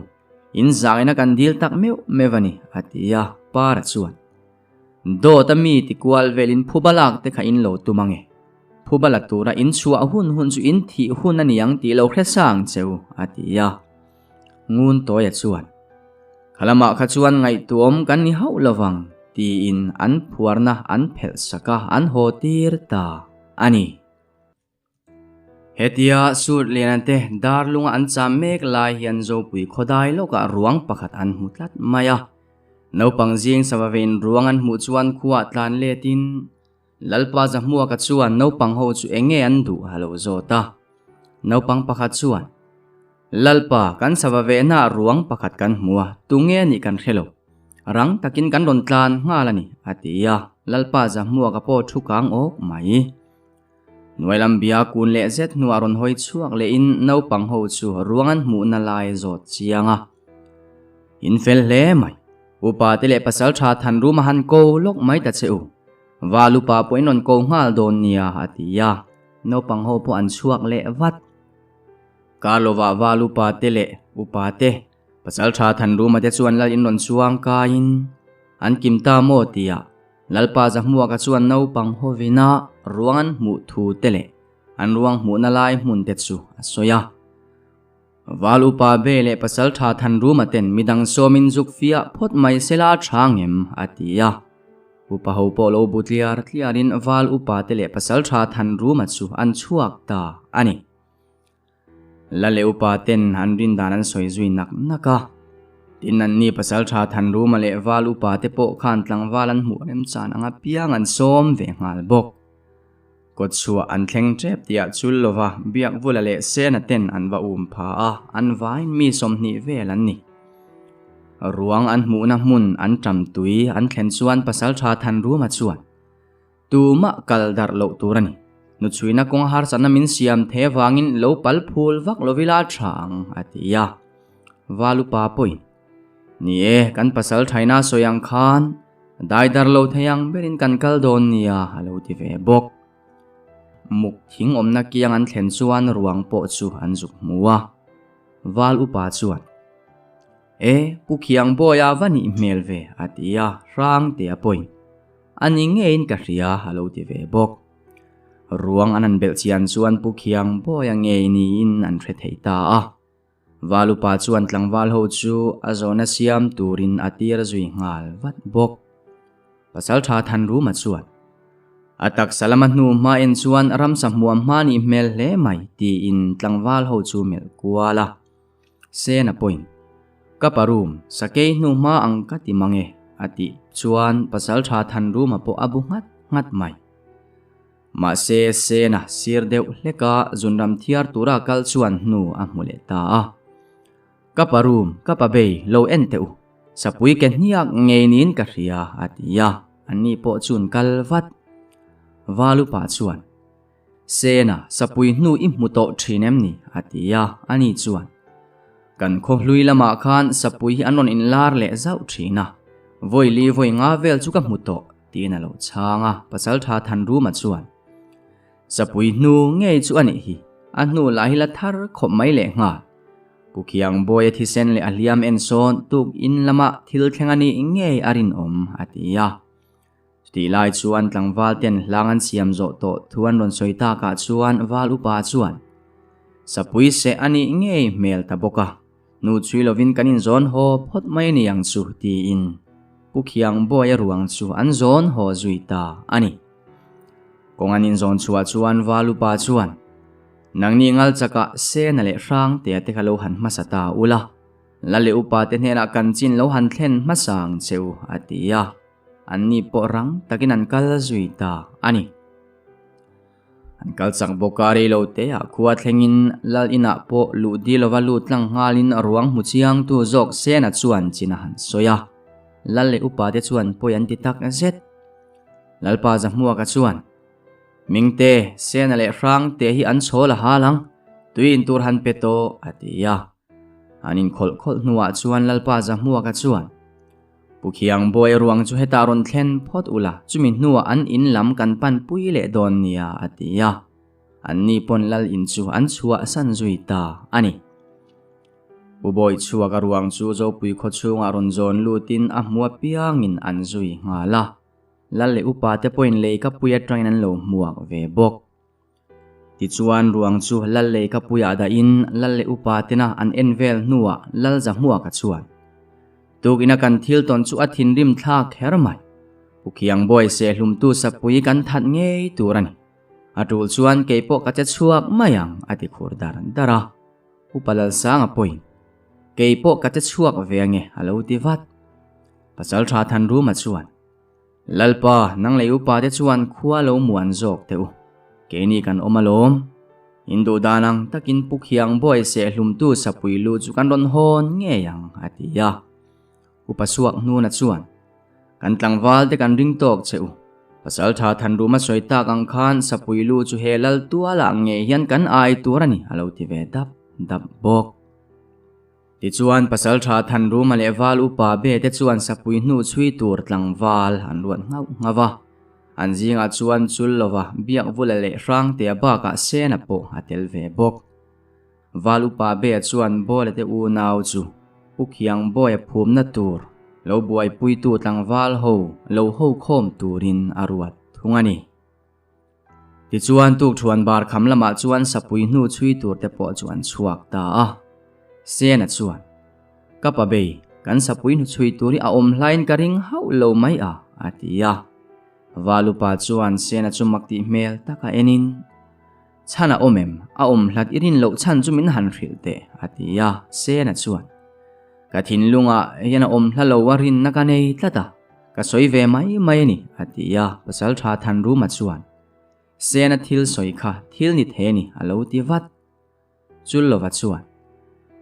in zangena kan dil tak meu mevani atia para chuan do ta mi ti kwal velin phubalak te kha in lo tumange phubala tura in chua hun chu in thi hun ani yang ti lo khre sang cheu atia ngun to ya chuan khalama kha chuan ngai tuom kan ni hau lawang ti in an phuarna an phel saka an hotir ta ani hetia sur lenante darlunga an chamek lai hian zo pui khodai loka ruang pakhat an mutlat maya naupang jing sawavein ruang an mu chuan khuwa tlan letin lalpa zamua ka chuan naupang ho chu enge an du halo zota naupang pakhat chuan lalpa kan sawave na ruang pakhat kan hmuwa tunge ni kan khelo rang takin kan ron tlan ngalani atia lalpa zamua ka po thukang ok mai noilam bia kun le zet nuaron hoi chuak le in naupang ho chu ruangan hmu na lai zot chianga in fel le mai upa tele pasal tha than ruma han ko lok mai ta cheu walupa poinon ko ngal don nia atia naupang ho po an chuak le wat kalova walupa tele upa te pasal tha than ruma te chuan lal in ron chuang ka in an kimta mo tia lalpa zamua ka chuan naupang ho vina ruangan mu thu tele an ruang mu na lai mun te chu asoya walupa bele pasal tha than ruma ten midang somin juk fia phot mai sela thangem atia upa ho polo butliar tliarin wal upa tele pasal tha than ruma chu an chuak ta ani lale upa ten an rin danan soizui nak naka tinan ni pasal tha than ruma le wal upa te po khan tlang walan mu rem chan anga piang an som ve ngal bok kot chua an thleng trep tia chul lova biak vula le sena ten an wa pha a an vain mi som ni velan ni ruang an mu na mun an tam tui an thlen chuan pasal tha than ruma chuan tuma kal dar lo turani nu chuina kong har sana min siam the wangin lo pal phul wak lovila thang atia walupa poi ni kan pasal thaina soyang khan dai dar lo thayang berin kan kal don nia halo ti ve bok muk thing omna kiang an thlen chuan ruang po chu an juk muwa wal upa chuan pukhiang boya vani mel ve atia rang te apoi ani ngein ka ria halo ti ve bok ruang anan bel chian chuan pukhiang boya nge ni in an thre theita a walupa chuan tlangwal ho chu azona siam turin atir zui ngal wat bok pasal tha than ruma chuan atak salamat nu ma en chuan ram samhuam mani mel hle mai ti in tlangwal ho chu mel kuala sena point kaparum sakei nu ma angka ti mange ati chuan pasal tha than ruma po abu ngat mai ma se sena sir deu leka zunram thiar tura kal chuan nu amule ta a kaparum kapabei lo enteu sapui ken hiak ngeinin ka ria atia ani po chun kalvat walupa chuan sena sapui nu immuto thinem ni atia ani chuan kan kho hlui lama khan sapui anon in lar le zau thina voili voi nga vel chu ka muto ti na lo changa pasal tha than ru ma chuan sapui nu nge chu ani hi a nu la hi la thar khop mai le nga Pukhiang boy thi sen le aliam en son tuk in lama thil thlengani nge arin om atia ti lai chuan tlangwal ten hlangan siam zo to thuan ron soita ka chuan wal upa chuan sapui se ani nge mel ta boka nu chui lovin kanin zon ho phot mai ni yang chu ti in Pukhiang boy ruang chu an zon ho zuita ani kong anin zon chua chuan wal upa chuan nang ni ngal chaka se na le rang te te khalo han masata ula la le upa te hena kan chin lo han thlen masang cheu atia anni po rang takin an kal zuita ani an kal chang bokari lo te a khuwa thlengin lal ina po lu di lova lu tlang ngalin ruang mu chiang tu jok se na chuan china han soya lal le upa te chuan poyan ti tak zet lalpa za hmuwa ka chuan mingte sena le rang te hi an chola halang tuin tur han peto atia anin khol khol nuwa chuan lalpa za hmuwa ka chuan Pukhiang boy ruang chu heta ron thlen phot ula chumin nuwa an in lam kan pan pui le don nia atia anni pon lal in chu an chua san zuita ani uboi chua ka ruang chu zo pui kho chunga ron zon lutin a hmuwa piangin an zui ngala lal le upa te point le ka puya train an lo muak ve bok ti chuan ruang chu lal le ka puya da in lal le upa te na an envel nuwa lal za muak ka chuan tuk ina kan thil ton chu athin rim thla khermai Pukhiang boy se hlum tu sapui kan that nge turani atul chuan keipo ka cha chuak mayang ati khur daran dara upalal sang a point keipo ka cha chuak ve nge alo ti vat pasal tha than ru ma chuan lalpa nang le upa te chuan khuwa lo muan zok teu keni kan omalom hindu danang takin Pukhiang boy se hlum tu sapui lu chu kan ron hon nge yang atia upasuak nu na chuan kan tlangwal te kan ring tok cheu pasal tha than ru ma soita kang khan sapui lu chu helal tuala nge hian kan ai turani alo ti ve dap bok ti chuan pasal tha than ru ma le wal upa be te chuan sapui nu chui tur tlangwal an ruan ngau ngawa an zinga chuan chul lova biak vula le rang te ba ka se na po atel ve bok wal upa be chuan bole te u nau chu Pukhiang boy phum na tur lo buai pui tu tlangwal ho lo ho khom turin aruat thungani ti chuan tuk thuan bar kham lama chuan sapui nu chui tur te po chuan chuak ta a se na chuan kapa be kan sapui nu chui turi a om hlain ka ring hau lo mai a atia walupa chuan se na chumak ti mel taka enin chana omem a om hlat irin lo chan chumin han hril te atia se na chuan ka thin lunga yana om hlalo warin nakanei tlata ka soi ve mai mai ni atia pasal tha than ru ma chuan se na thil soi kha thil ni the ni alo ti vat chul lova chuan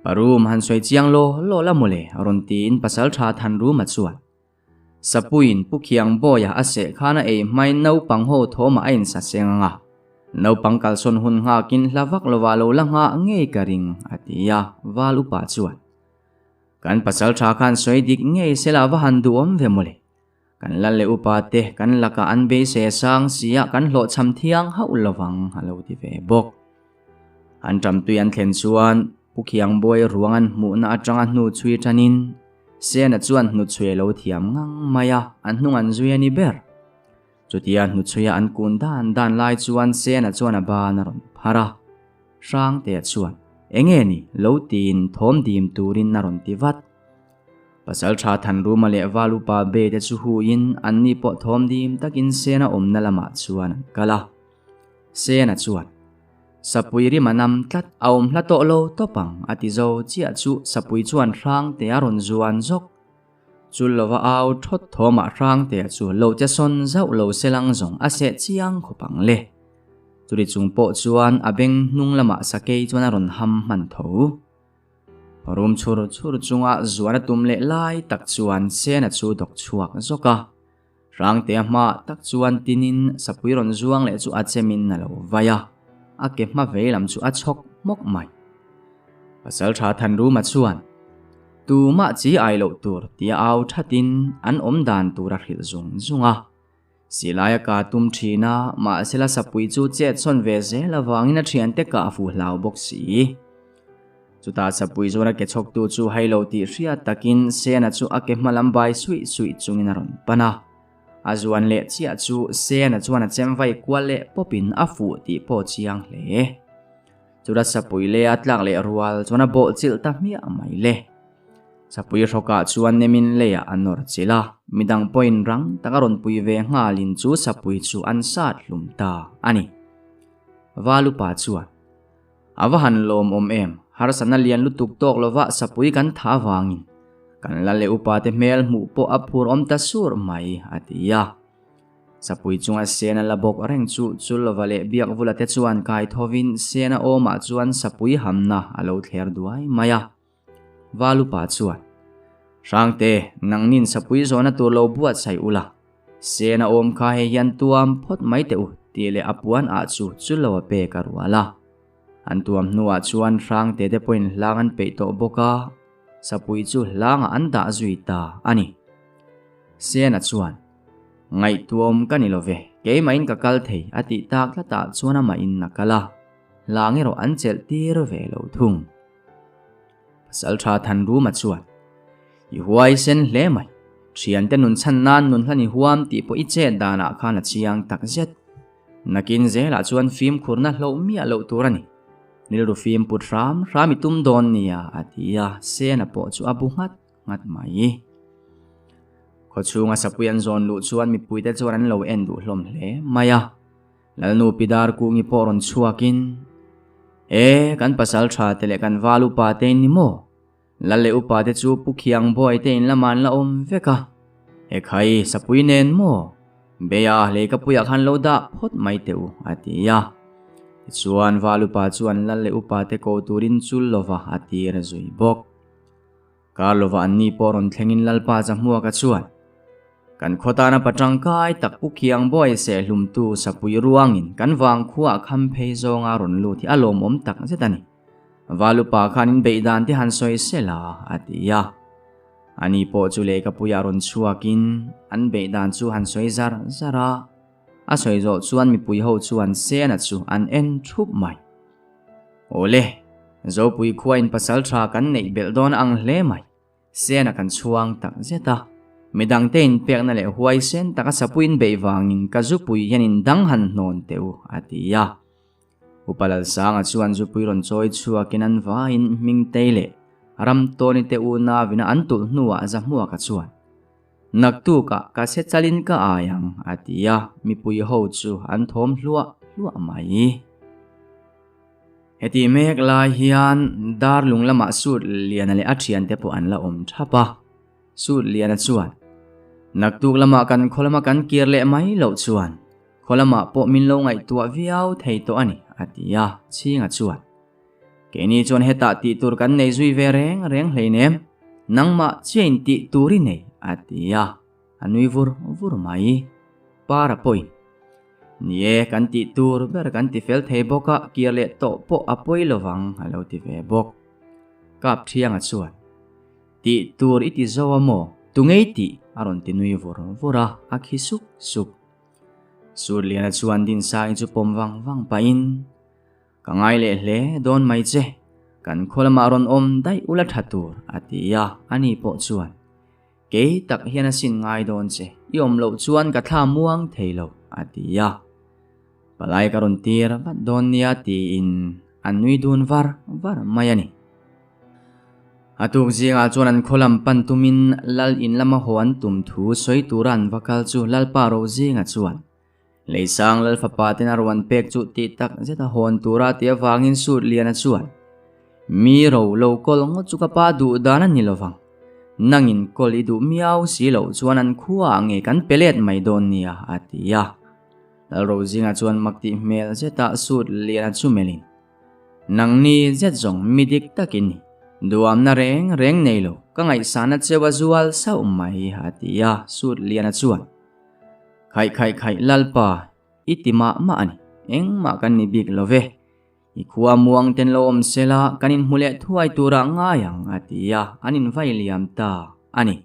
parum han soi chiang lo la mole ron tin pasal tha than ru ma chuan sapuin Pukhiang boya ase khana e mai nau pang ho thoma ain sa senga nau pang kal son hun nga kin hlawak lova lo la nga nge karing atia wal upa chuan kan pasal tha khan soi dik nge sela wa han duom ve mole kan la le upa te kan laka an be se sang sia kan hlo cham thiang hau lawang halo ti ve bok an tam tu yan thlen chuan Pukhiang boy ruangan mu na atanga nu chui tanin se na chuan nu chwe lo thiam ngang maya an hnung an zui ani ber chutia nu chuya an kun dan lai chuan se na chuan a ba na ron phara sang te chuan enge ni lo tin thom dim turin na ron ti vat pasal tha than ru ma le walupa be te chu hu in anni po thom dim takin se na om na lama chuan kala se na chuan sapui ri manam tlat aum hlato lo topang ati zo chia chu sapui chuan rang te aron zuan zok chul lova au thot thoma rang te chu lo cha son zau lo selang zong ase chiang khopang le turi chung po chuan abeng nung lama sakei chuan aron ham man tho parum chur chunga zuana tumle lai tak chuan se na chu dok chuak zoka rang te ma tak chuan tinin sapui ron zuang le chu achemin na lo vaya ake ma veilam chu achok mok mai pasal tha than ru ma chuan tu ma chi ai lo tur tia au thatin an om dan tura hril zung zunga silaya ka tum thina ma sela sapui chu che chon ve ze lawangin a thian te ka fu hlau bok si chuta sapui zona ke chok tu chu hailo ti ria takin sena chu ake malam bai sui sui chungin aron pana azuan le chia chu sena chuan a chem vai kwale popin afu ti po chiang le chura sapui le atlak le rual chona bo chil ta mi amai le sapui roka chuan nemin le ya anor chila midang point rang takaron pui ve ngalin chu sapui chu an sat lumta ani walu pa chuan awahan lom em har sana lian lutuk tok lova sapui kan tha wangin kan la le upa te mel mu po apur om ta sur mai atia sapui chunga sena labok reng chu chul vale biak vula te chuan kai thovin sena oma chuan sapui hamna alo thler duai maya walu pa chuan rangte nangnin sapui zona tur lo buat sai ula sena om kha he yan tuam phot mai te u tile apuan a chu chulo pe karwala an tuam nuwa chuan rangte te point langan pe to boka sapui chu langa anda zuita ani sena chuan ngai tuom kanilove ke main ka kal thei ati tak la ta chuana ma in nakala langero an chel tir ve lo thung sal tha than ru ma chuan i huai sen hle mai thian te nun chan nan nun hlani huam ti po i che dana khana chiang tak zet nakin zela chuan film khurna hlo mi a lo turani nilu film put ram tum don nia atia sena po chu abu ngat mai ko chunga sapuyan zon lu chuan mi puite chuan an lo en du hlom hle maya lalnu pidar ku ngi poron chuakin kan pasal tha tele kan walu pa te ni mo lalle upa te chu pukhiang boy te in laman la om veka khai sapui nen mo beya le ka puya khan lo da phot mai teu atia chuan walu pa chuan lalle upa te ko turin chul lova atir zui bok karlova anni poron thlengin lalpa jamua ka chuan kan khotana patang kai tak pukhiang boy se hlumtu sapui ruangin kan wang khuwa kham phei zonga ron lu thi alom om tak zetani walu pa khanin beidan ti han soi sela atia ani po chule ka puya ron chuakin an beidan chu han soi zara a soi zo chuan mi pui ho chuan sena chu an en thup mai ole zo pui khuain pasal tha kan nei beldon ang hle mai sena kan chuang tak zeta midang tein pek na le huai sen taka sapuin beiwangin kazupui yanin dang han non teu atia upalal sanga chuan zupui ron choi chuakin an vain ming teile ram toni te una vina antul nuwa zamua ka chuan naktu ka se chalin ka ayang atia mi pui ho chu an thom hlua mai heti mek la hian darlung lama sut lian ale athian te po an la om thapa sut lian a chuan naktuk lama kan kholama kan kirle mai lo chuan kholama po min lo ngai tua viau thei to ani atia chinga chuan keni chon heta ti tur kan nei zui ve reng hleinem nangma chen ti turi nei atia anui vur mai para poi nie kan ti tur ber kan ti fel thei boka kirle to po apoi lowang halo ti ve bok kap thianga chuan ti tur iti zowa mo tungei ti aron tinui vura akhi suk sur liana chuan din sa chu pom wang pa in kangai le hle don mai che kan kholama ron om dai ula thatur atia ani po chuan ke tak hiana sin ngai don che yom lo chuan ka tha muang theilo atia palai karon tir ba don nia ti in anui dun var mayani atuk zinga chuan an kholam pantumin lal in lama hoan tum thu soi turan vakal chu lalpa ro zinga chuan leisang lal fapa ten arwan pek chu ti tak zeta hon tura tia wangin sut liana chuan mi ro lo kol ngo chu ka pa du dana ni lovang nangin kol i du miau si lo chuan an khuwa nge kan pelet mai don nia atia lal ro zinga chuan makti mel zeta sut liana chu melin nangni zet zong midik takini duam na reng nei lo ka ngai sana chewa zual sau mai hatia sut liana chuan khai lalpa itima ma ani eng ma kan ni big love i khuwa muang ten lo om sela kanin hule thuai tura nga yang atia anin vai liam ta ani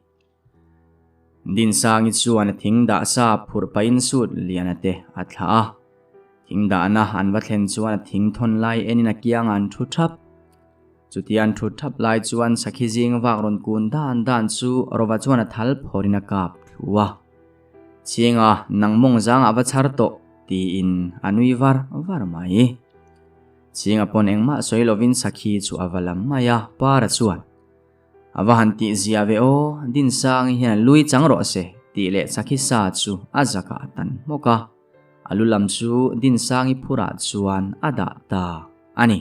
din sang i chuan thing da sa phur pa in suit lianate atha thing da na an va thlen chuan thing thon lai enin a kiang an thu thap chutian thu thap lai chuan sakhi jing wak ron kun dan chu rowa chuan a thal phorina kap thuwa chinga nangmong jang ava char to ti in anui var mai chinga pon engma soilovin sakhi chu avalam maya para chuan avahan ti zia ve o din sang hian lui changro se ti le sakhi sa chu azaka tan moka alulam chu din sangi phura chuan ada ta ani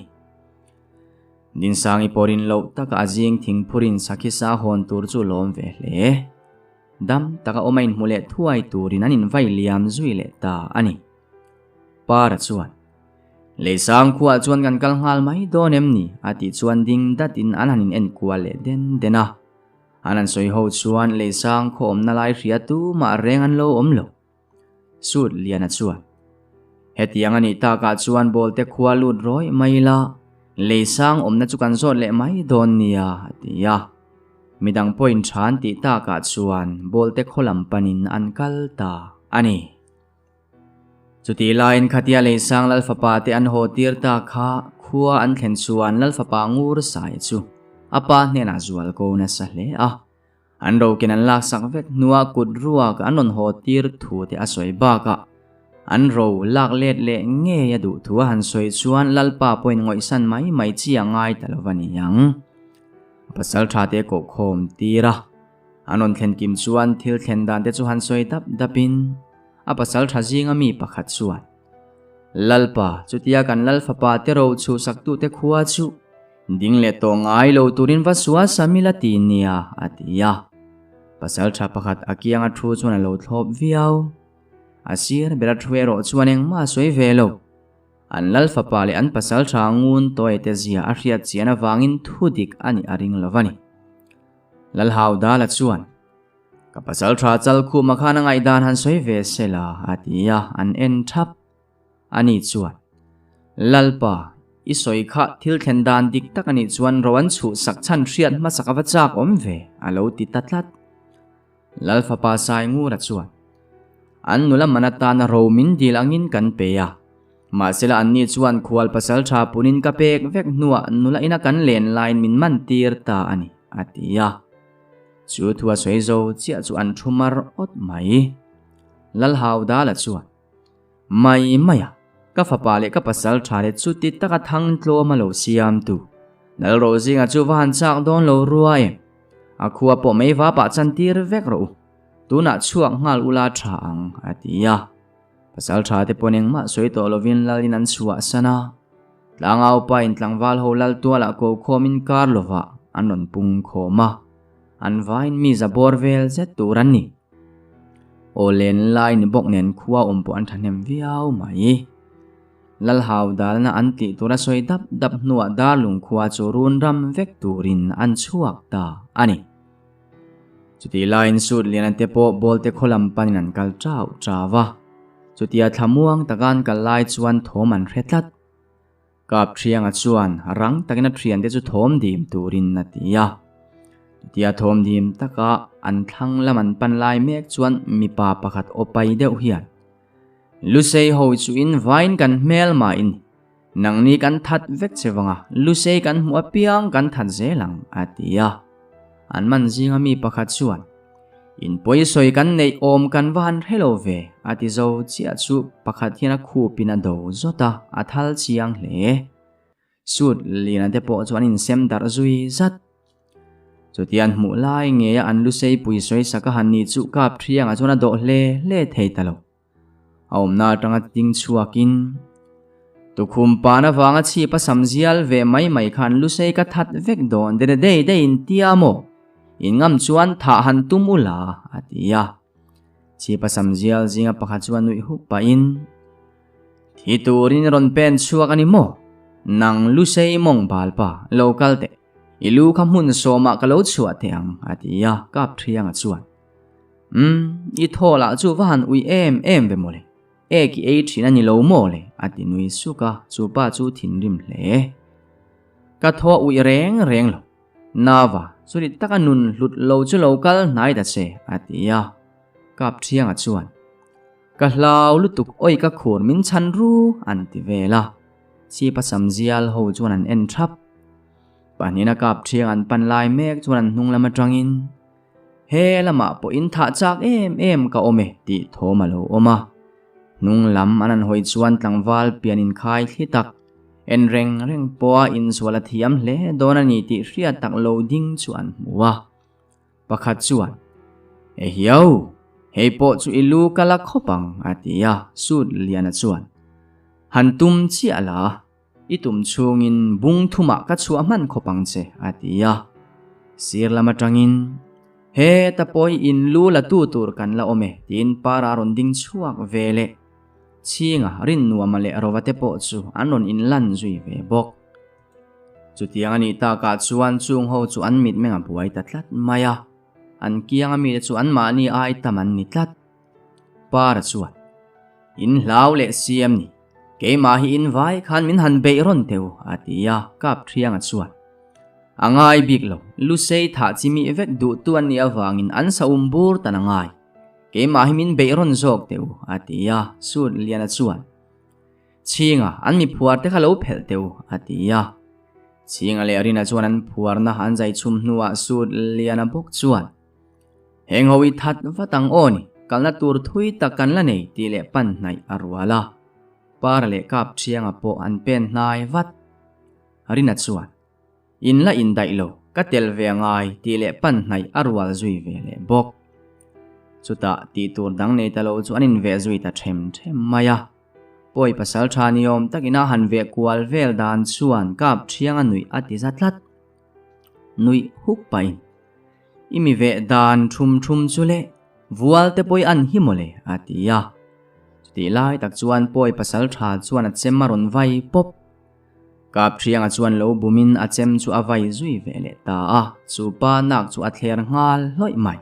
din sangi porin lo taka ajing thing phurin sakhi sa hon tur chu lom ve hle dam taka omain mule thuai turin anin vai liam zui le ta ani para chuan le sang khuwa chuan kan kal ngal mai donem ni ati chuan ding datin ananin en kwale dena anan soi ho chuan le sang khom na lai ria tu ma reng an lo omlo sut liana chuan hetiang ani ta ka chuan bolte khwa lut roi maila le sang omna chu kan zot le mai don nia atia midang point than ti ta ka chuan bolte kholam panin an kal ta ani chuti lain khatia le sang lal fapa te an ho tir ta kha khuwa an thlen chuan lal fapa ngur sai chu apa hna zual ko na sa hle a an ro ken an lak sak vet nuwa kut ruwa ka anon ho tir thu te asoi ba ka an ro lak let le nge ya du thuwa han soi chuan lalpa point ngoi san mai chi angai talwani yang pasal tha te ko khom tira anon thlen kim chuan thil thlen dan te chu han soi dapin apasal thajinga mi pakhat chuan lalpa chutia kan lalfa pa te ro chu saktu te khuwa chu ding le to ngai lo turin va suwa samila ti nia atia pasal tha pakhat akianga thu chuan lo thlop viau asir bera thwero chuaneng ma soi velo an lalfa pa le an pasal tha ngun toy te zia a hriat chiana wangin thudik ani aring lovani lalhau dala chuan kapasal tra chal khu makhana ngai dan han soi ve sela atia an en thap ani chuan lalpa i soi kha thil thlen dan dik tak ani chuan rowan chu sak chan hriat ma sakawa chak om ve alo ti tatlat lalfa pa sai ngu ra chuan an nula manata na romin dil angin kan peya ma sela anni chuan khual pasal tha punin ka pek vek nuwa nula ina kan len line min man tir ta ani atia chu thua soizo chia chu an thumar ot mai lalhau dala chuan mai maya ka fapale ka pasal thare chu ti taka thang tlo malo siam tu nal ro zinga chu van chak don lo ruai a khuwa po mai wa pa chan tir vek ro tuna chuak ngal ula thang atia pasal tha te poneng ma soi to lovin lalin an chuwa sana tlangau pa in tlangwal ho lal tuala ko khomin karlova anon pung khoma an vain mi za borvel ze turani olen line bok nen khuwa umpo an thanem viau mai lalhau dalna anti tura soi dap nuwa dalung khuwa churun ram vek turin an chuak ta ani chuti line sut lian te po bolte kholam panin an kal trau trawa chutia thamuang takan kalai chuan thoman hretlat kap thianga chuan rang takina thian te chu thom dim turin natia tia thom dim taka an thlang laman panlai mek chuan mipa pakhat opai deuh hian lusei ho chu in vain kan mel ma in nangni kan that vek chewanga lusei kan mu apiang kan that zelang atia an man zinga mi pakhat chuan in poi soi kan nei om kan van hello ve ati zo chia chu pakhat hian a khu pina do zota athal chiang hle sut lina te po chuan in sem dar zui zat chutian mu lai nge ya an lu sei pui soi saka han ni chu kap thianga chona do le thei talo aum na tanga ting chuakin tu khum pa na wanga chi pa samjial ve mai khan lu sei ka that vek don de in tiamo in ngam chuan tha han tumula atia chi pa samjial zinga pakha chuan nui hu pa in thi turin ron pen chuak ani mo nang lu sei mong bal pa local te ilu khamun soma kalo chua teang atia kap thianga chuan i thola chu van ui em ve mole e ki e thina ni lo mole ati nui suka chu pa chu thin rim hle ka tho ui reng lo nawa suri taka nun lut lo chu local nai da che atia kap thiang a chuan ka hlau lutuk oi ka khur min chan ru an ti vela chi pasam zial ho chuan an en thap panina kap thiang an pan lai mek chuan an hnung lama tangin he lama po in tha chak em ka ome ti thoma lo oma nung lam anan hoi chuan tlangwal pianin khai thlitak en reng poa in swala thiam hle donani ti hria tak loading chuan muwa pakhat chuan e hiau hei po chu ilu kala khopang atia sut liana chuan hantum chi ala itum chungin bung thuma ka chu aman khopang che atia sir lama tangin he tapoi in lu la tu tur kan la ome tin para ronding chuak vele chinga rin nuamale rovate po chu anon in lan zui ve bok chu tiang ani ta ka chuan chung ho chu an mit menga buai tatlat maya an kiang ami chu an ma ni ai taman ni tlat para chuan in hlau le siam ni ke ma hi in vai khan min han be ron teu atia kap thiang a chuan angai bik lo lu sei tha chimi vek du tuan ni awangin an sa umbur tanangai ke ma hi min be ron zok teu atia sut liana chuan chinga an mi phuar te khalo phel teu atia chinga le arina chuan an phuar na han jai chum nuwa sut liana bok chuan heng hoi that watang oni kalna tur thui takan la nei ti le pan nai arwala par le kap thianga po an pen nai wat arina chuan in la in dai lo ka tel ve ngai ti le pan nai arwal zui ve le bok chuta ti tur dang nei talo chu anin ve zui ta them maya poi pasal thaniom takina han ve kwal vel dan chuan kap thianga nui ati zatlat nui huk pain imi ve dan thum chule vual te poi an himole atia ti lai tak chuan poi pasal tha chuan a chemaron vai pop kap thianga chuan lo bumin a chem chu avai zui vele ta a chu pa nak chu a thler ngal hloi mai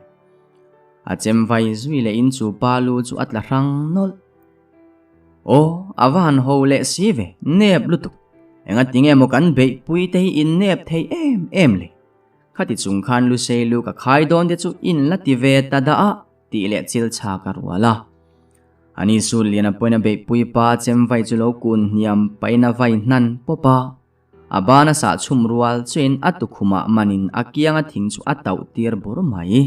a chem vai zui le in chu pa lu chu atla rang nol o avan ho le si ve nep lutuk enga tinge mo kan be pui te in nep thei em le khati chung khan lu sei lu ka khai don de chu in la ti ve ta da a ti le chil cha ka ruala ani sul liana poina be pui pa chem vai chu lo kun niam paina vai nan popa abana sa chum rual chen atu khuma manin akianga thing chu atau tir bor mai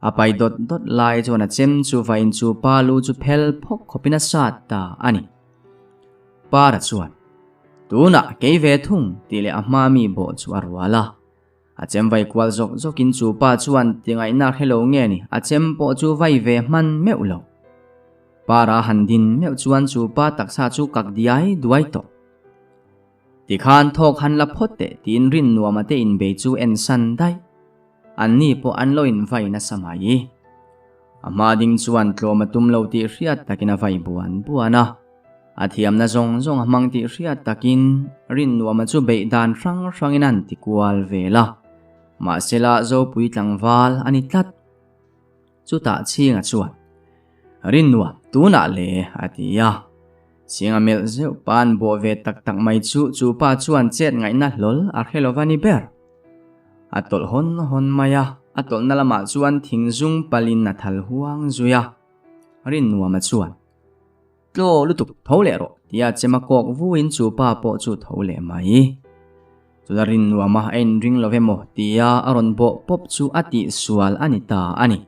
apai dot lai chona chem chu vain chu pa lu chu phel phok khopina sat ta ani para chuan tuna ke ve thung ti le ama mi bo chu arwala achem vai kwal zokin chu pa chuan tingai na hello nge ni achem po chu vai ve man meulo para handin meu chuan chu pa taksa chu kak diai duai to ti khan thok han la phote tin rin nuama te in be chu en san dai anni po anlo in vai na samai ama ding chuan tloma tum lo ti hriat takina vai buana athiam na zong hamang ti hriat takin rin nuama chu be dan rang inan ti kwal vela ma sela zo pui tlangwal ani tlat chuta chinga chuan rin nuam tuna le atia chinga mel zeu pan bo ve tak mai chu pa chuan chet ngai na hlol a khelovani ber atol hon maya atol nalama chuan thingzung palin na thal huang zuya rin nuama chuan tlo lutuk thole ro tia chema kok vuin chu pa po chu thole mai chudarin nuama en ring lovemo tia aron bo pop chu ati sual anita ani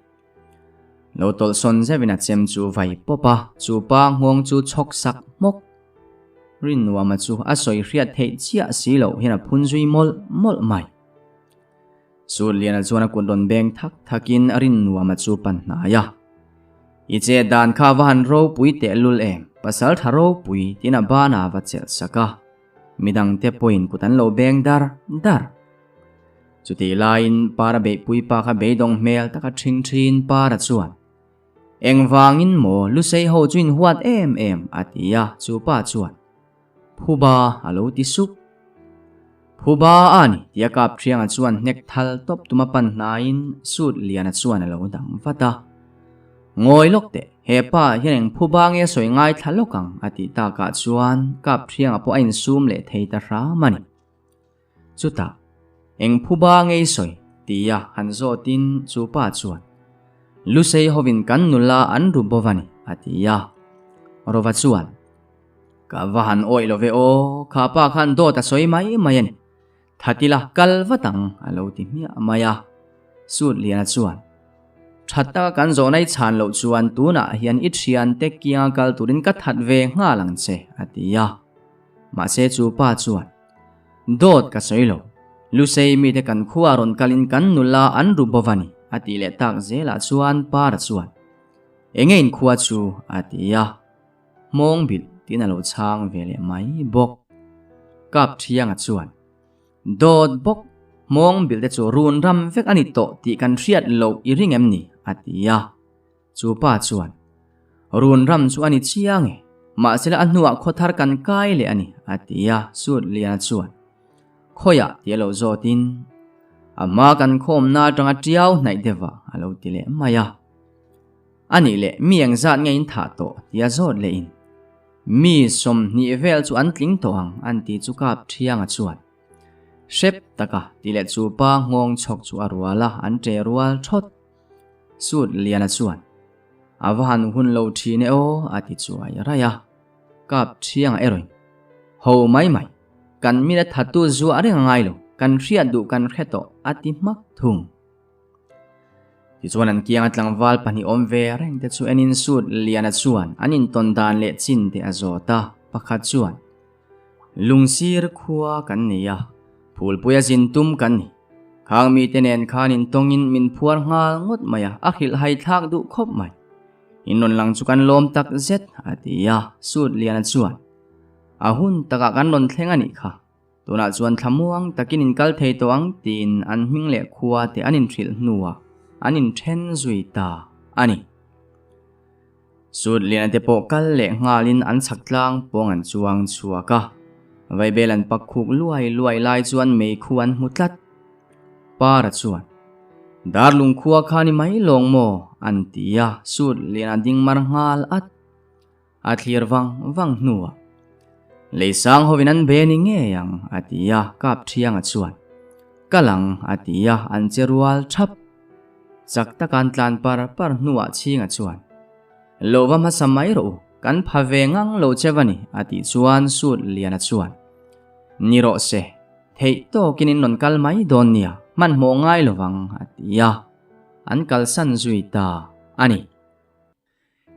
lotol son zevina chem chu vai popa chu pa ngong chu chok sak mok rin nuama chu asoi hriat thei chia silo hena phunzui mol mai sur liana chuan kun don beng thakin rin nuama chu pan na ya iche dan kha van ro pui te lul em pasal tharo pui tina bana wa chel saka midang te point kutan lo beng dar chuti lain para be pui pa kha be dong mel taka thin para chuan engwangin mo lu sei ho chuin huat em atia chu pa chuan phuba alo ti sup phuba ani tia kap thianga chuan nek thal top tuma pan nain sut liana chuan alo dang vata ngoi lokte hepa hian phuba nge soi ngai thalokang ati ta ka chuan kap thianga po ain sum le theita ra mani chuta eng phuba nge soi tia hanzo tin chu pa chuan lusei hovin kan nula an rubovani atia rova chuan ka vahan oi love o khapa khan do ta soi mai mayan thatila kalwatang alo ti mi maya sut lian chuan thatta kan zo nai chan lo chuan tuna hian ithian te kia kal turin ka that ve nga lang che atia ma se chu pa chuan dot ka soilo lusei mi te kan khuwa ron kalin kan nula an rubovani ati le tak zela chuan para chuan engein khuwa chu atia mong bil tinalo chang vele mai bok kap thianga chuan dot bok mong bil te chu run ram vek ani to ti kan riat lo I ring em ni atia chu pa chuan run ram chu ani chiange ma sela anhuwa khothar kan kai le ani atia sut lian chuan khoya tielo zotin ama kan khom na tanga tiau nai dewa alo tile maya ani le mieng zat ngein tha to tia zot le in mi som ni vel chu an tling toang an ti chu kap thianga chuan shep taka tile chu pa ngong chok chu arwala an tre rual thot sut liana chuan awan hun lo thine o ati chu ai raya kap thianga eroi ho mai mai kan mi na thatu zu are ngai lo kan ria du kan kheto ati mak thung ti chuan an kiang atlang wal pani om ve reng te chu enin sut liana chuan anin ton dan le chin te azota pakhat chuan lungsir khuwa kan nia phul puya jin tum kan ni khang mi tenen khanin tongin min phuar ngal ngot maya akhil hai thak du khop mai inon lang chu kan lom tak zet atia sut liana chuan ahun taka kan lon thlengani kha tuna chuan thamuang takin in kal thei toang tin an hming le khuwa te anin thil hnuwa anin then zui ta ani sut lian te po kal le ngalin an chhaktlang pong an chuang chuaka vaibelan pakhuk luai lai chuan mei khuan mutlat para chuan darlung khuwa khani mai long mo an tia sut lian ding mar ngal at athlir wang hnuwa leisang hovin an beni nge yang atia kap thianga chuan kalang atia an cherual thap chakta kan tlan par hnuwa chinga chuan lowam ha samai ro kan phave ngang lo chewani ati chuan sut liana chuan niro se thei to kinin non kal mai don nia man mo ngai lowang atia an kal san zui ta ani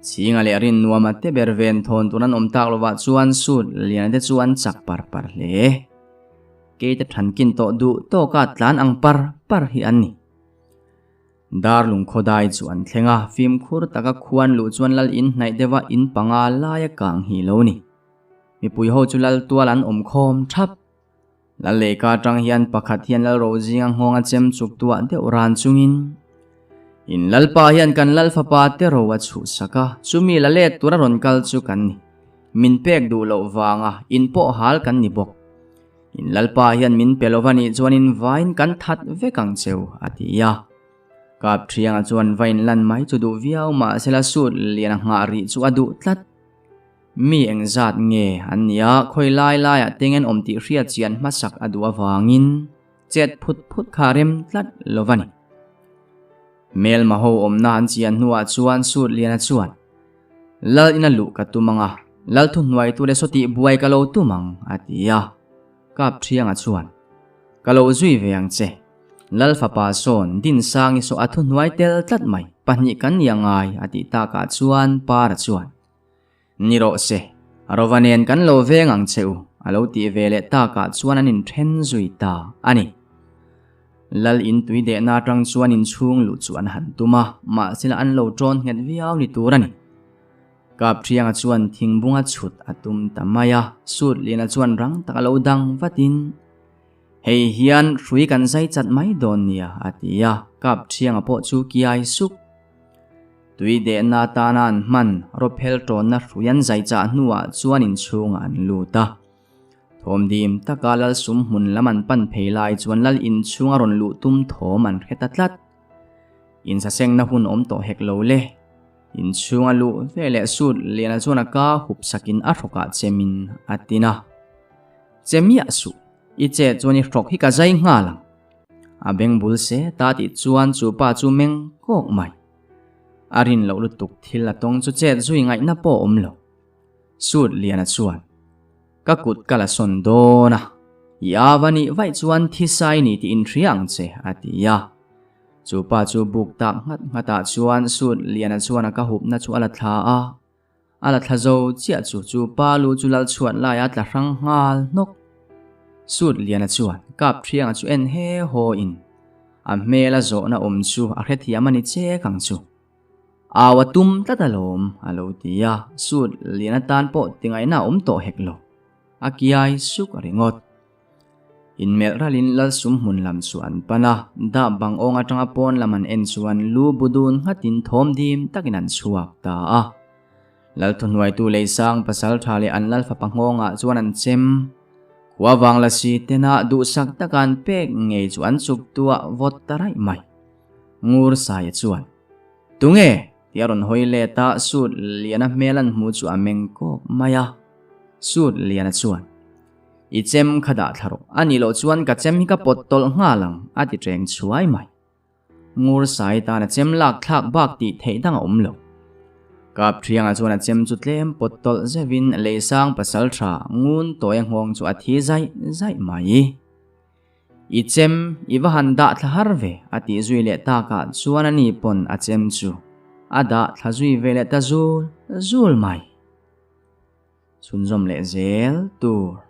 chinga le rin nuama te berven thon tunan omtak lowa chuan sut lian te chuan chak par le ke te thankin to du to ka tlan ang par hi ani darlung khodai chuan thlenga film khur taka khuan lu chuan lal in nai dewa in panga laya kang hi lo ni mi pui ho chu lal tualan om khom thap lal le ka tang hian pakhat hian lal ro jinga ngonga chem chuk tua te oran chungin in lalpa hian kan lalfa pa te rowa chu saka chumi lale tura ron kal chu kan ni min pek du lo wanga in po hal kan ni bok in lalpa hian min pelovani chuanin vain kan that vekang cheu atia kap thianga chuan vain lan mai chu du viau ma sela sut lian nga ri chu adu tlat mi engzat nge ania khoi lai tingen omti ria chian masak adu awangin chet phut kharem tlat lovani mel maho omna an chian nuwa chuan sut liana chuan lal ina lu ka tumanga lal thu nuai tu le soti buai ka lo tumang atia kap thianga chuan ka lo zui veang che lal fa pa son din sang so athu nuai tel tlat mai pani kan yangai ati ta ka chuan para chuan niro se arovanen kan lo vengang cheu alo ti vele ta ka chuan anin then zui ta ani lal in tui de na tang chuan in chung lu chuan han tuma ma sila an lo tron nget viau ni turani kap thianga chuan thingbunga chut atum tamaya sut lina chuan rang takalo dang vatin hei hian hrui kan zai chat mai don nia atia kap thianga po chu kiai suk tui de na tanan man ro phel ton na hruyan zai cha hnuwa chuan in chunga an luta thom dim takalal sum mun laman pan pheilai chuan lal in chunga ron lu tum thom an kheta tlat in sa seng na hun om to hek lo le in chunga lu vele sut lena chuan ka hup sakin a roka chemin atina chemia su I che chuan I rok hi ka zai nga lang a beng bul se ta ti chuan chu pa chu meng kok mai arin lo lutuk thil atong chu chet zui ngai na po lo sut lian chuan ka kut kala son do na yawani vai chuan thi sai ni ti in thriang che atia chu pa chu buk tak ngata chuan sut lian chuan ka hup na chu ala thla zo chia chu pa lu chu lal chuan la ya tla rang ngal nok sut lian chuan kap thriang chu en he ho in a mela zo na chu a hret hiamani che kang chu awatum tatalom alo tia sut lian tan po tingai na to heklo akiai suk ringot in mel ralin lal sum hun lam chuan pana da bang ong atanga pon laman en chuan lu budun hatin thom dim takinan chuak ta a lal thunwai tu leisang pasal thale an lal fa pangonga chuan an chem kwa wang la si tena du sak takan pek ngei chuan chuk tua vot tarai mai ngur sai chuan tunge tiaron hoile ta sut liana melan mu chu ameng ko maya sut liana chuan i chem khada tharo ani lo chuan ka chem hi ka potol ngalang ati treng chuai mai ngur sai ta na chem lak thak bak ti theidang lo kap thianga chuan a chem chu tlem potol zevin leisang pasal tha ngun toy ngong chu athi zai mai i chem i wa handa thlar ve ati zui le ta ka chuan ani pon a chem chu ada thazui vele ta zul mai chunzom le zel tur